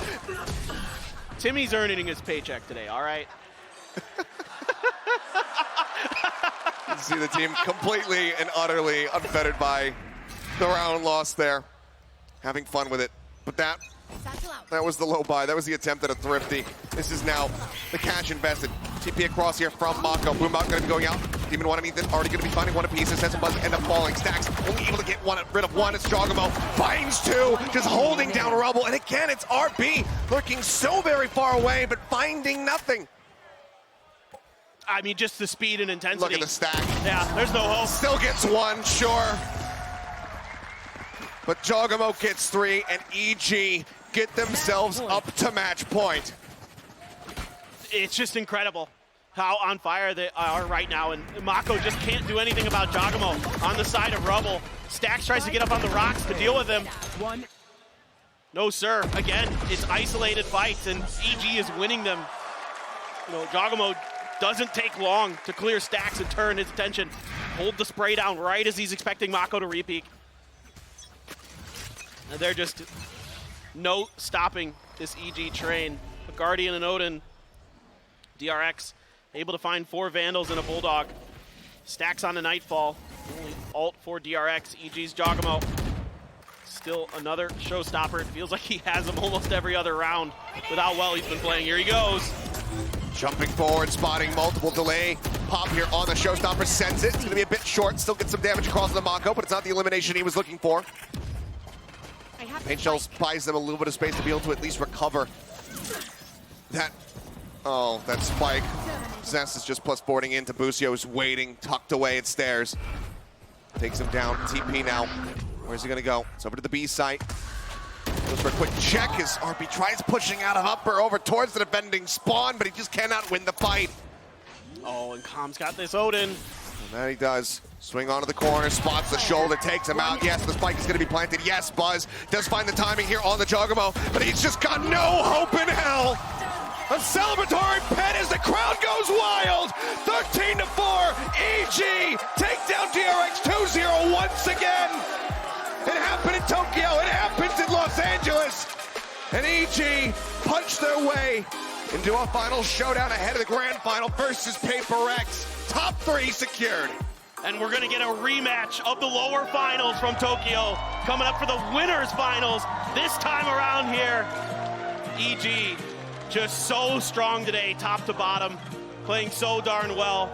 Timmy's earning his paycheck today, all right? You see the team completely and utterly unfettered by the round loss there. Having fun with it. But that was the low buy. That was the attempt at a thrifty. This is now the cash invested. TP across here from Mako. Boombot going to be going out. Demon One and Ethan already going to be finding one apiece. Sets and Buzz end up falling. Stacks only able to get rid of one. It's Jawgemo. Finds 2. Just holding down rubble. And again, it's RB lurking so very far away, but finding nothing. I mean, just the speed and intensity. Look at the stack. Yeah, there's no hope. Still gets one, sure. But Jawgemo gets 3, and EG get themselves up to match point. It's just incredible how on fire they are right now, and Mako just can't do anything about Jawgemo on the side of Rubble. Stax tries to get up on the rocks to deal with him. No, sir. Again, it's isolated fights, and EG is winning them. You know, Jawgemo doesn't take long to clear Stax and turn his attention. Hold the spray down right as he's expecting Mako to repeat. And they're just no stopping this EG train. A Guardian and Odin. DRX able to find 4 Vandals and a Bulldog. Stax on the Nightfall. Only ult for DRX. EG's Jawgemo. Still another showstopper. It feels like he has him almost every other round with how well he's been playing. Here he goes. Jumping forward, spotting multiple delay. Pop here on the showstopper, sends it. It's going to be a bit short. Still get some damage across the Mako, but it's not the elimination he was looking for. Paint Shells buys them a little bit of space to be able to at least recover that. Oh, that spike. Zest is just plus boarding into Busio's waiting, tucked away at stairs. Takes him down. TP now. Where's he going to go? It's over to the B site. Goes for a quick check as RP tries pushing out of upper over towards the defending spawn, but he just cannot win the fight. Oh, and Com's got this Odin. And that he does. Swing onto the corner, spots the shoulder, takes him out. Yes, the spike is going to be planted. Yes, Buzz does find the timing here on the Jawgemo, but he's just got no hope in hell. A celebratory pet as the crowd goes wild. 13-4, EG take down DRX 2-0 once again. It happened in Tokyo, it happens in Los Angeles. And EG punched their way into a final showdown ahead of the grand final versus Paper X. Top 3 secured. And we're gonna get a rematch of the lower finals from Tokyo coming up for the winners finals this time around here. EG just so strong today, top to bottom, playing so darn well.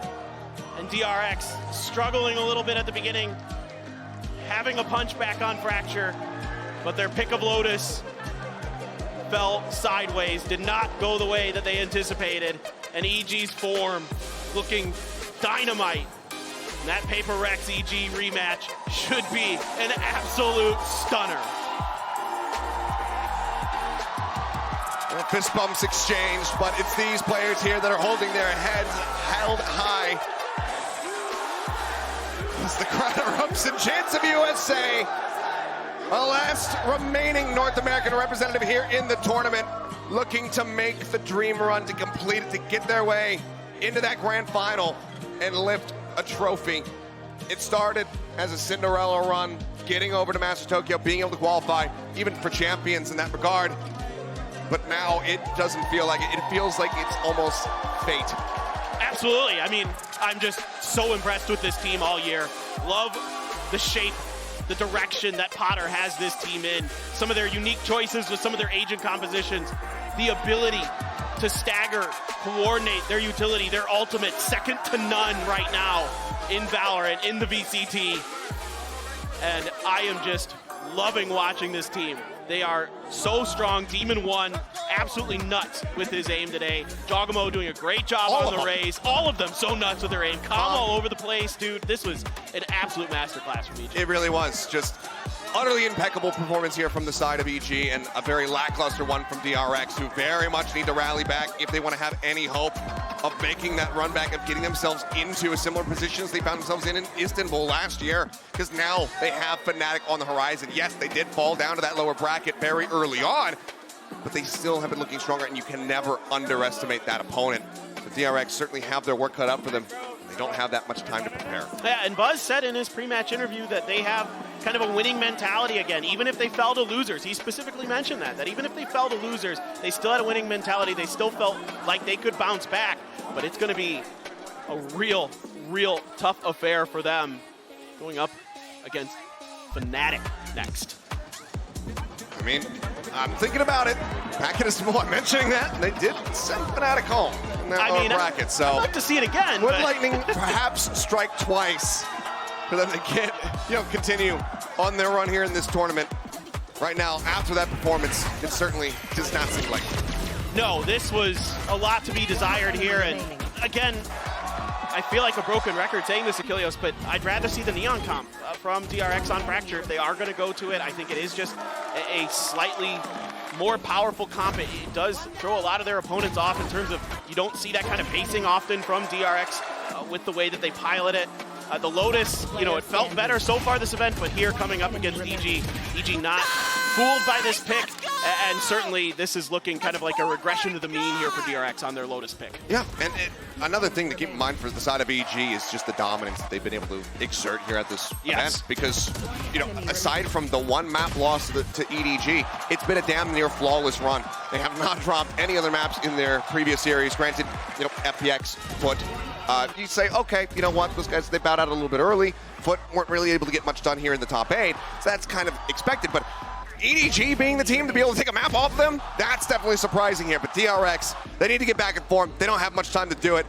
And DRX struggling a little bit at the beginning, having a punch back on Fracture, but their pick of Lotus fell sideways, did not go the way that they anticipated. And EG's form looking dynamite. And that Paper Rex EG rematch should be an absolute stunner. Fist bumps exchanged, but it's these players here that are holding their heads held high. As the crowd erupts in chants of USA. A last remaining North American representative here in the tournament, looking to make the dream run, to complete it, to get their way into that grand final and lift a trophy. It started as a Cinderella run, getting over to Master Tokyo, being able to qualify, even for champions in that regard. But now it doesn't feel like it. It feels like it's almost fate. Absolutely. I mean, I'm just so impressed with this team all year. Love the shape, the direction that Potter has this team in. Some of their unique choices with some of their agent compositions. The ability to stagger, coordinate their utility, their ultimate, second to none right now in Valorant, in the VCT. And I am just loving watching this team. They are so strong. Demon 1, absolutely nuts with his aim today. Jawgemo doing a great job on the raise. All of them so nuts with their aim. Calm all over the place, dude. This was an absolute masterclass from EG. It really was. Just utterly impeccable performance here from the side of EG, and a very lackluster one from DRX, who very much need to rally back if they want to have any hope of making that run back, of getting themselves into a similar position as they found themselves in Istanbul last year, because now they have Fnatic on the horizon. Yes, they did fall down to that lower bracket very early on, but they still have been looking stronger, and you can never underestimate that opponent. The DRX certainly have their work cut out for them. They don't have that much time to prepare. Yeah, and Buzz said in his pre-match interview that they have kind of a winning mentality again, even if they fell to losers. He specifically mentioned that even if they fell to losers, they still had a winning mentality. They still felt like they could bounce back, but it's going to be a real tough affair for them going up against Fnatic next. I mean, I'm thinking about it. Back in Istanbul, I'm mentioning that. They did send Fnatic home in that lower bracket, so I'd like to see it again. Would Lightning perhaps strike twice for them to get, continue on their run here in this tournament? Right now, after that performance, it certainly does not seem like it. No, this was a lot to be desired here, and again, I feel like a broken record saying this, Achilles, but I'd rather see the Neon comp from DRX on Fracture. If they are going to go to it, I think it is just a slightly more powerful comp. It does throw a lot of their opponents off in terms of you don't see that kind of pacing often from DRX with the way that they pilot it. The Lotus, you know, it felt better so far this event, but here coming up against EG not fooled by this pick, and certainly this is looking kind of like a regression to the mean here for DRX on their Lotus pick. Yeah, and another thing to keep in mind for the side of EG is just the dominance that they've been able to exert here at this event. Because, you know, aside from the one map loss to EDG, it's been a damn near flawless run. They have not dropped any other maps in their previous series. Granted, you know, FPX, Foot. You say, okay, you know what, those guys, they bowed out a little bit early. Foot weren't really able to get much done here in the top 8, so that's kind of expected. But EDG being the team to be able to take a map off them, that's definitely surprising here. But DRX, they need to get back in form. They don't have much time to do it.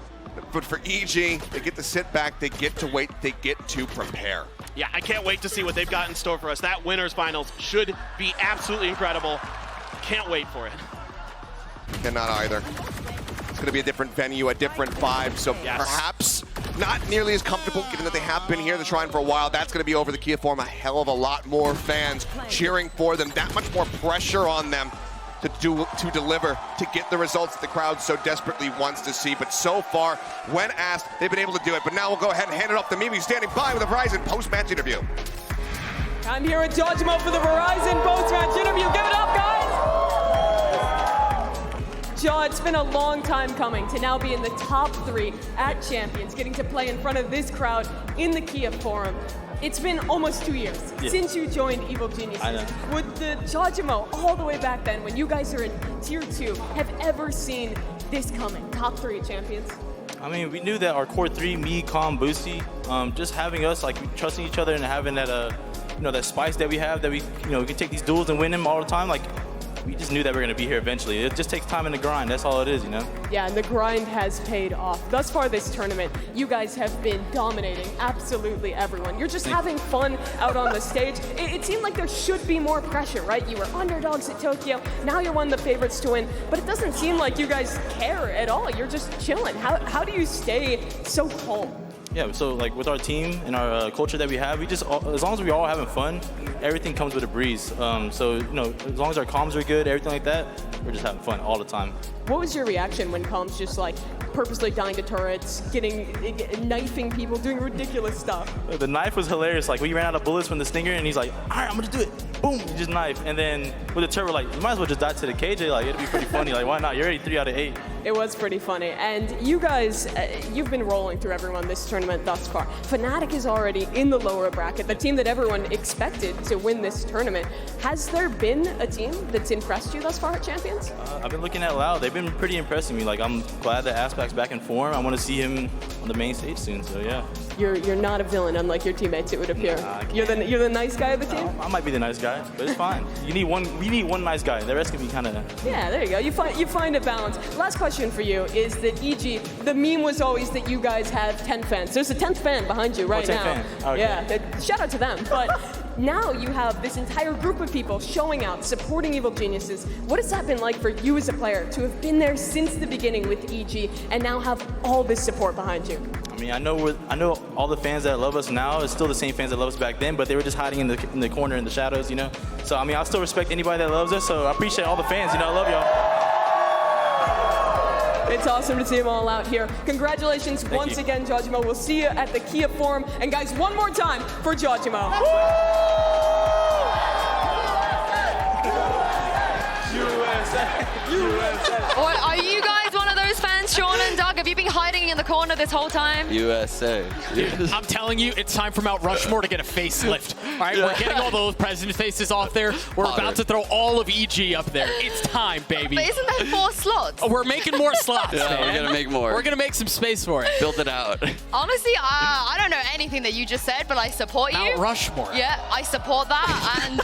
But for EG, they get to sit back, they get to wait, they get to prepare. Yeah, I can't wait to see what they've got in store for us. That winners finals should be absolutely incredible. Can't wait for it. Cannot either. It's going to be a different venue, a different vibe, so perhaps not nearly as comfortable, given that they have been here, the Shrine, for a while. That's going to be over the Kia Forum. A hell of a lot more fans cheering for them. That much more pressure on them to deliver, to get the results that the crowd so desperately wants to see. But so far, when asked, they've been able to do it. But now we'll go ahead and hand it off to Mimi, standing by with a Verizon post-match interview. I'm here with Jawgemo for the Verizon post-match interview. Give it up, guys! Jaw, it's been a long time coming to now be in the top 3 at Champions, getting to play in front of this crowd in the Kia Forum. It's been almost 2 years since you joined Evil Geniuses. I know. Would the Jawgemo all the way back then, when you guys are in Tier 2, have ever seen this coming? Top 3 at Champions? I mean, we knew that our core 3, me, Calm, Boosty, just having us, like, trusting each other and having that, you know, that spice that we have, that we can take these duels and win them all the time, like, we just knew that we were going to be here eventually. It just takes time in the grind. That's all it is, you know? Yeah, and the grind has paid off. Thus far this tournament, you guys have been dominating absolutely everyone. You're just having fun out on the stage. It seemed like there should be more pressure, right? You were underdogs at Tokyo. Now you're one of the favorites to win. But it doesn't seem like you guys care at all. You're just chilling. How do you stay so calm? Yeah, so like with our team and our culture that we have, we just, as long as we're all having fun, everything comes with a breeze. So, you know, as long as our comms are good, everything like that, we're just having fun all the time. What was your reaction when comms just like purposely dying to turrets, knifing people, doing ridiculous stuff? The knife was hilarious. Like, we ran out of bullets from the stinger, and he's like, all right, I'm gonna do it. Boom, he just knife. And then with the turret, like, you might as well just die to the KJ. Like, it'd be pretty funny. Like, why not? You're already 3 out of 8. It was pretty funny. And you guys, you've been rolling through everyone this tournament thus far. Fnatic is already in the lower bracket, the team that everyone expected to win this tournament. Has there been a team that's impressed you thus far at Champions? I've been looking at Loud. They've been pretty impressing me. Like, I'm glad that Aspect's back in form. I want to see him on the main stage soon, so yeah. You're not a villain, unlike your teammates, it would appear. You're the nice guy of the team? I might be the nice guy, but it's fine. We need one nice guy. The rest can be kind of... Yeah, there you go. You find a balance. Last question for you is that EG, the meme was always that you guys have 10 fans. There's a 10th fan behind you right now. 10th fan. Okay. Yeah, shout out to them. But now you have this entire group of people showing out, supporting Evil Geniuses. What has that been like for you as a player to have been there since the beginning with EG and now have all this support behind you? I mean, I know all the fans that love us now is still the same fans that love us back then, but they were just hiding in the corner in the shadows, you know? So, I mean, I still respect anybody that loves us, so I appreciate all the fans, you know? I love y'all. It's awesome to see them all out here. Congratulations once again, Jawgemo. We'll see you at the Kia Forum. And guys, one more time for Jawgemo. USA. What, are you guys one of those fans, Sean and Doug? Have you been hiding in the corner this whole time? USA. Dude, I'm telling you, it's time for Mount Rushmore to get a facelift. All right, we're getting all those president faces off there. We're about to throw all of EG up there. It's time, baby. But isn't there 4 slots? Oh, we're making more slots, Yeah, man. we're going to make more. We're going to make some space for it. Build it out. Honestly, I don't know anything that you just said, but I support you. Mount Rushmore. Yeah, I support that. And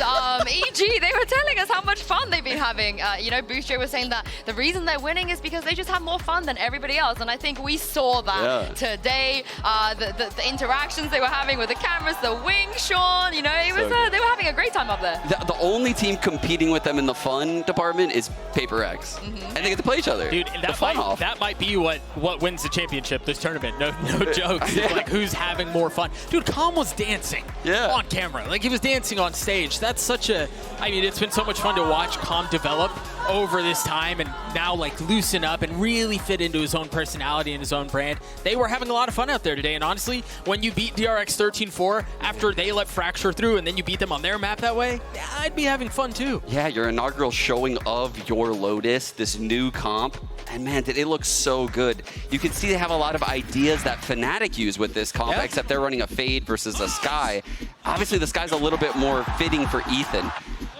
EG, they were telling us how much fun they've been having. You know, Booster was saying that the reason they're winning is because they just have more fun than everybody else. And I think we saw that today. The interactions they were having with the cameras, the wing, Sean, You know, it was they were having a great time up there. The only team competing with them in the fun department is Paper X. And they get to play each other. Dude, that might be what wins the championship, this tournament. No jokes. Yeah. Like, who's having more fun? Dude, Calm was dancing on camera. Like, he was dancing on stage. That's such a... I mean, it's been so much fun to watch Calm develop over this time and now, like, loosen up and really fit into his own personality and his own brand. They were having a lot of fun out there today, and honestly, when you beat DRX 13-4 after they let Fracture through and then you beat them on their map that way, I'd be having fun too. Yeah, your inaugural showing of your Lotus, this new comp, and man, did it look so good. You can see they have a lot of ideas that Fnatic use with this comp, except they're running a Fade versus a Sky. Obviously, the Sky's a little bit more fitting for Ethan.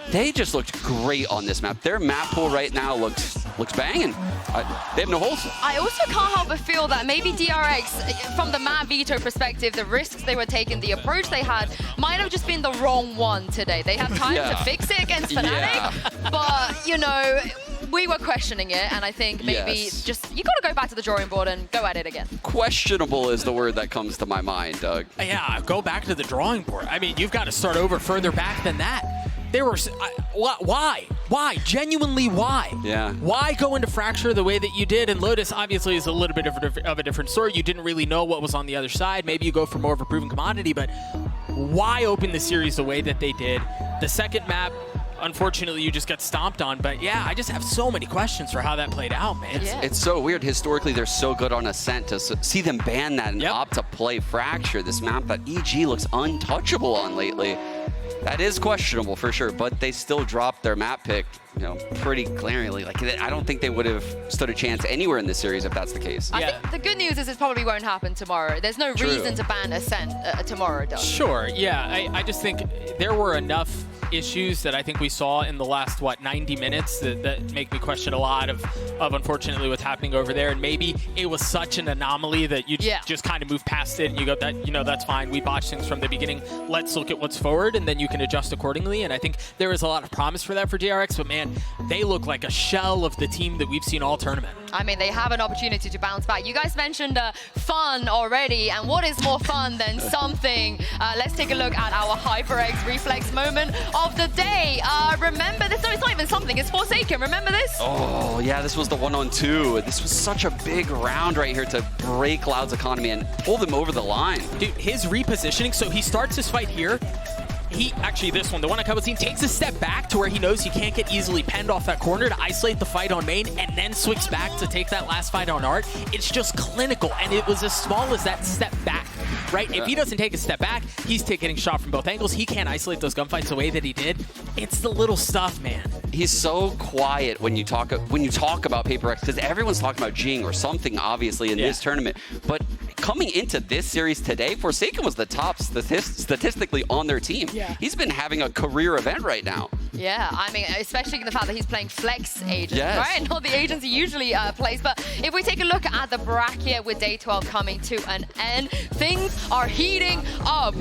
They just looked great on this map. Their map pool right now looks banging. They have no holes. I also can't help but feel that maybe DRX, from the map veto perspective, the risks they were taking, the approach they had, might have just been the wrong one today. They had time to fix it against Fnatic, but, you know, we were questioning it, and I think maybe just, you got to go back to the drawing board and go at it again. Questionable is the word that comes to my mind, Doug. Yeah, go back to the drawing board. I mean, you've got to start over further back than that. They were, why? Why? Genuinely, why? Yeah. Why go into Fracture the way that you did? And Lotus obviously is a little bit of a different story. You didn't really know what was on the other side. Maybe you go for more of a proven commodity, but why open the series the way that they did? The second map, unfortunately, you just got stomped on. But yeah, I just have so many questions for how that played out, man. It's so weird. Historically, they're so good on Ascent. To see them ban that and opt to play Fracture, this map that EG looks untouchable on lately. That is questionable for sure, but they still dropped their map pick, you know, pretty glaringly. Like, I don't think they would have stood a chance anywhere in this series if that's the case. I think the good news is it probably won't happen tomorrow. There's no reason to ban Ascent tomorrow, Doug. Sure, yeah. I just think there were enough issues that I think we saw in the last, 90 minutes that make me question a lot of unfortunately what's happening over there. And maybe it was such an anomaly that you just kind of move past it and you go, that's fine. We botched things from the beginning. Let's look at what's forward, and then you can adjust accordingly. And I think there is a lot of promise for that for DRX, but man, they look like a shell of the team that we've seen all tournament. I mean, they have an opportunity to bounce back. You guys mentioned fun already, and what is more fun than something? Let's take a look at our HyperX reflex moment of the day. Remember this? No, it's not even something. It's Forsaken. Remember this? Oh, yeah, this was the 1-on-2. This was such a big round right here to break Loud's economy and pull them over the line. Dude, his repositioning, so he starts his fight here. This one, the one on Cubble team, takes a step back to where he knows he can't get easily penned off that corner to isolate the fight on main, and then swings back to take that last fight on Art. It's just clinical, and it was as small as that step back, right? If he doesn't take a step back, he's getting shot from both angles. He can't isolate those gunfights the way that he did. It's the little stuff, man. He's so quiet when you talk about Paper X, because everyone's talking about Jing or something, obviously, in this tournament. But coming into this series today, Forsaken was the top statistically on their team. He's been having a career event right now. Yeah, I mean, especially the fact that he's playing Flex Agent, right? Not the agents he usually plays. But if we take a look at the bracket with Day 12 coming to an end, things are heating up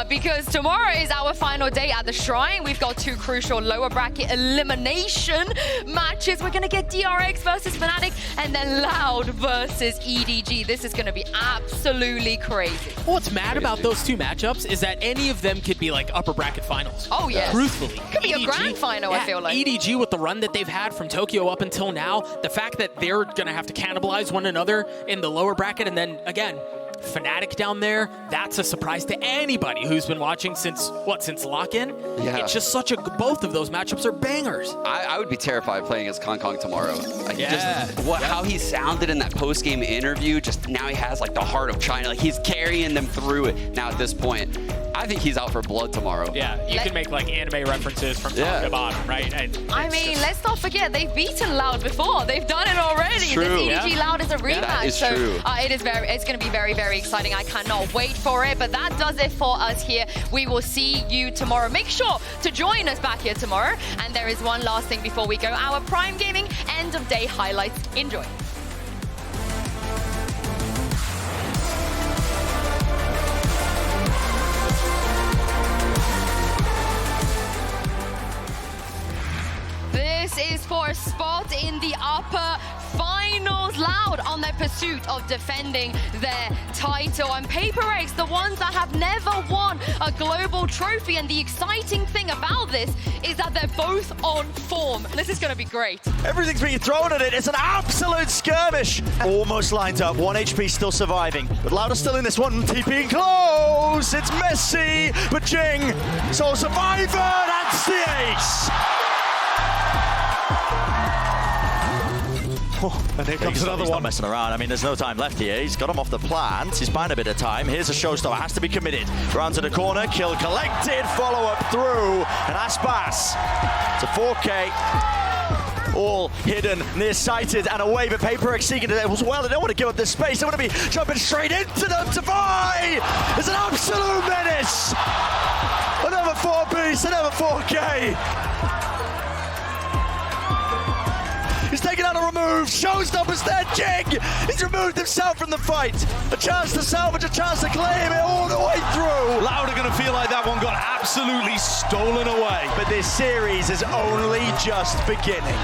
because tomorrow is our final day at the Shrine. We've got two crucial lower bracket elimination matches. We're going to get DRX versus Fnatic and then Loud versus EDG. This is going to be absolutely crazy. What's mad about those two matchups is that any of them could be like upper bracket finals. Oh, yeah. Truthfully. Could be a grand final, I feel like. EDG with the run that they've had from Tokyo up until now, the fact that they're going to have to cannibalize one another in the lower bracket, and then, again, Fnatic down there, that's a surprise to anybody who's been watching since lock-in? Yeah. It's just both of those matchups are bangers. I would be terrified playing against Kong Tomorrow. How he sounded in that post-game interview, just now he has like the heart of China, like he's carrying them through it now at this point. I think he's out for blood tomorrow. Yeah, you can make like anime references from top to bottom, right? And I mean, let's not forget, they've beaten Loud before. They've done it already. True. This EDG Loud is a rematch. That is true. It's going to be very, very exciting. I cannot wait for it. But that does it for us here. We will see you tomorrow. Make sure to join us back here tomorrow. And there is one last thing before we go. Our Prime Gaming end of day highlights. Enjoy. This is for a spot in the upper finals. Loud on their pursuit of defending their title. And PaperX, the ones that have never won a global trophy. And the exciting thing about this is that they're both on form. This is going to be great. Everything's being thrown at it. It's an absolute skirmish. Almost lined up. 1 HP still surviving. But Lotus still in this one. TPing close. It's messy. But Jing, sole survivor. That's the ace. And here comes another one. He's not messing around. I mean, there's no time left here. He's got him off the plant. He's buying a bit of time. Here's a showstopper. Has to be committed. Round to the corner. Kill collected. Follow up through. And Aspas to 4K. All hidden, nearsighted, and away. But PaperX seeking it as well. They don't want to give up this space. They want to be jumping straight into them to buy. It's an absolute menace. Another 4-piece. Another 4K. He's taken out a remove. Showstoppers there, Jing! He's removed himself from the fight. A chance to salvage, a chance to claim it all the way through. Loud are going to feel like that one got absolutely stolen away. But this series is only just beginning.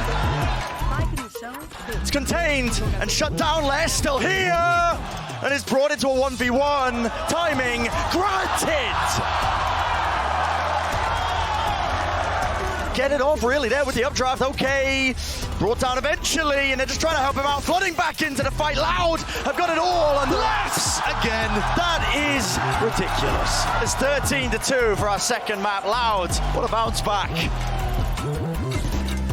It's contained and shut down. Les still here. And it's brought into a 1v1. Timing granted. Get it off really there with the updraft. Okay, brought down eventually, and they're just trying to help him out. Flooding back into the fight. Loud have got it all, and laughs again. That is ridiculous. It's 13-2 for our second map. Loud, what a bounce back.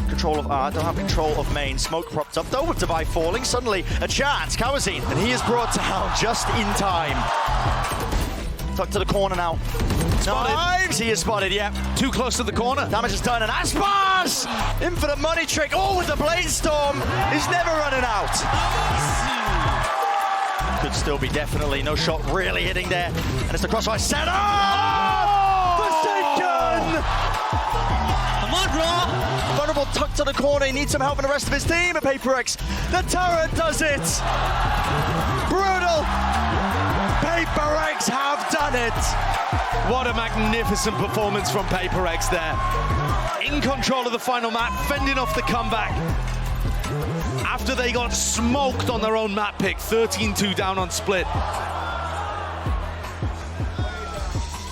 Control of don't have control of main. Smoke propped up though with Devi falling. Suddenly a chance. Kawazine, and he is brought down just in time. Tucked to the corner now. Spotted. He is spotted, yeah. Too close to the corner. Damage is done, and Aspas! Infinite money trick, all with the Bladestorm. He's never running out. Could still be definitely. No shot really hitting there. And it's the crossfire center! Forsaken! Come on, bro! Vulnerable tucked to the corner. He needs some help in the rest of his team. And PaperX, the turret does it! Brutal! PaperX have done it! What a magnificent performance from PaperX there. In control of the final map, fending off the comeback. After they got smoked on their own map pick, 13-2 down on split.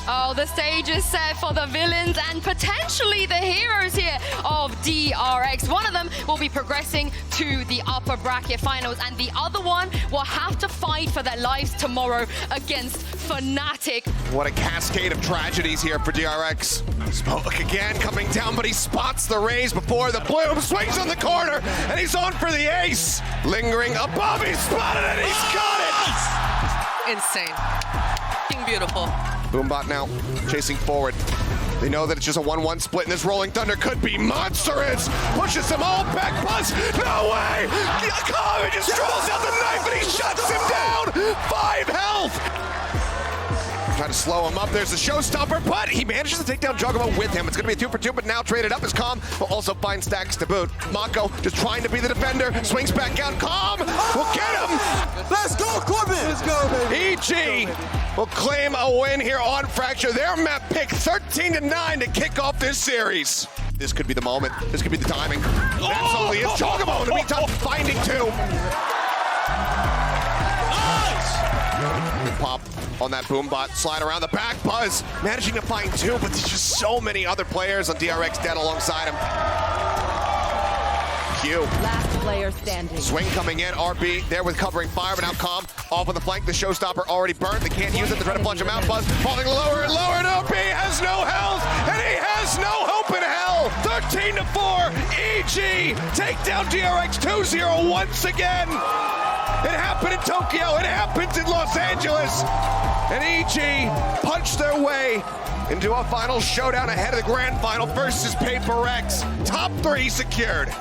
Oh, the stage is set for the villains and potentially the heroes here of DRX. One of them will be progressing to the upper bracket finals, and the other one will have to fight for their lives tomorrow against Fnatic. What a cascade of tragedies here for DRX. Smoke again coming down, but he spots the raise before the bloom, swings on the corner, and he's on for the ace. Lingering above, he's spotted it, he's got it! Insane. Beautiful. Boombot now chasing forward. They know that it's just a 1-1 split, and this Rolling Thunder could be monstrous. Pushes them all back. Buzz, no way! He just strolls out the knife, and he shuts him down. 5 health. Try to slow him up. There's a showstopper, but he manages to take down Jawgemo with him. It's going to be a 2-for-2, but now traded up as Calm will also find stacks to boot. Mako just trying to be the defender. Swings back out. Calm will get him. Let's go, Corbin. Let's go, baby. EG will claim a win here on Fracture. Their map pick 13-9 to kick off this series. This could be the moment. This could be the timing. That's only it. Jawgemo in the meantime finding 2. Pop on that Boombot, slide around the back. Buzz managing to find 2, but there's just so many other players on DRX dead alongside him. Q. Last player standing. Swing coming in, RB there with covering fire, but now Calm off on the flank. The showstopper already burned. They can't use it. They're trying to plunge him out. Buzz falling lower and lower, and RB has no health, and he has no hope in hell. 13-4, EG take down DRX 2-0 once again. It happened in Tokyo, it happens in Los Angeles. And EG punched their way into a final showdown ahead of the grand final versus PaperX. Top 3 secured.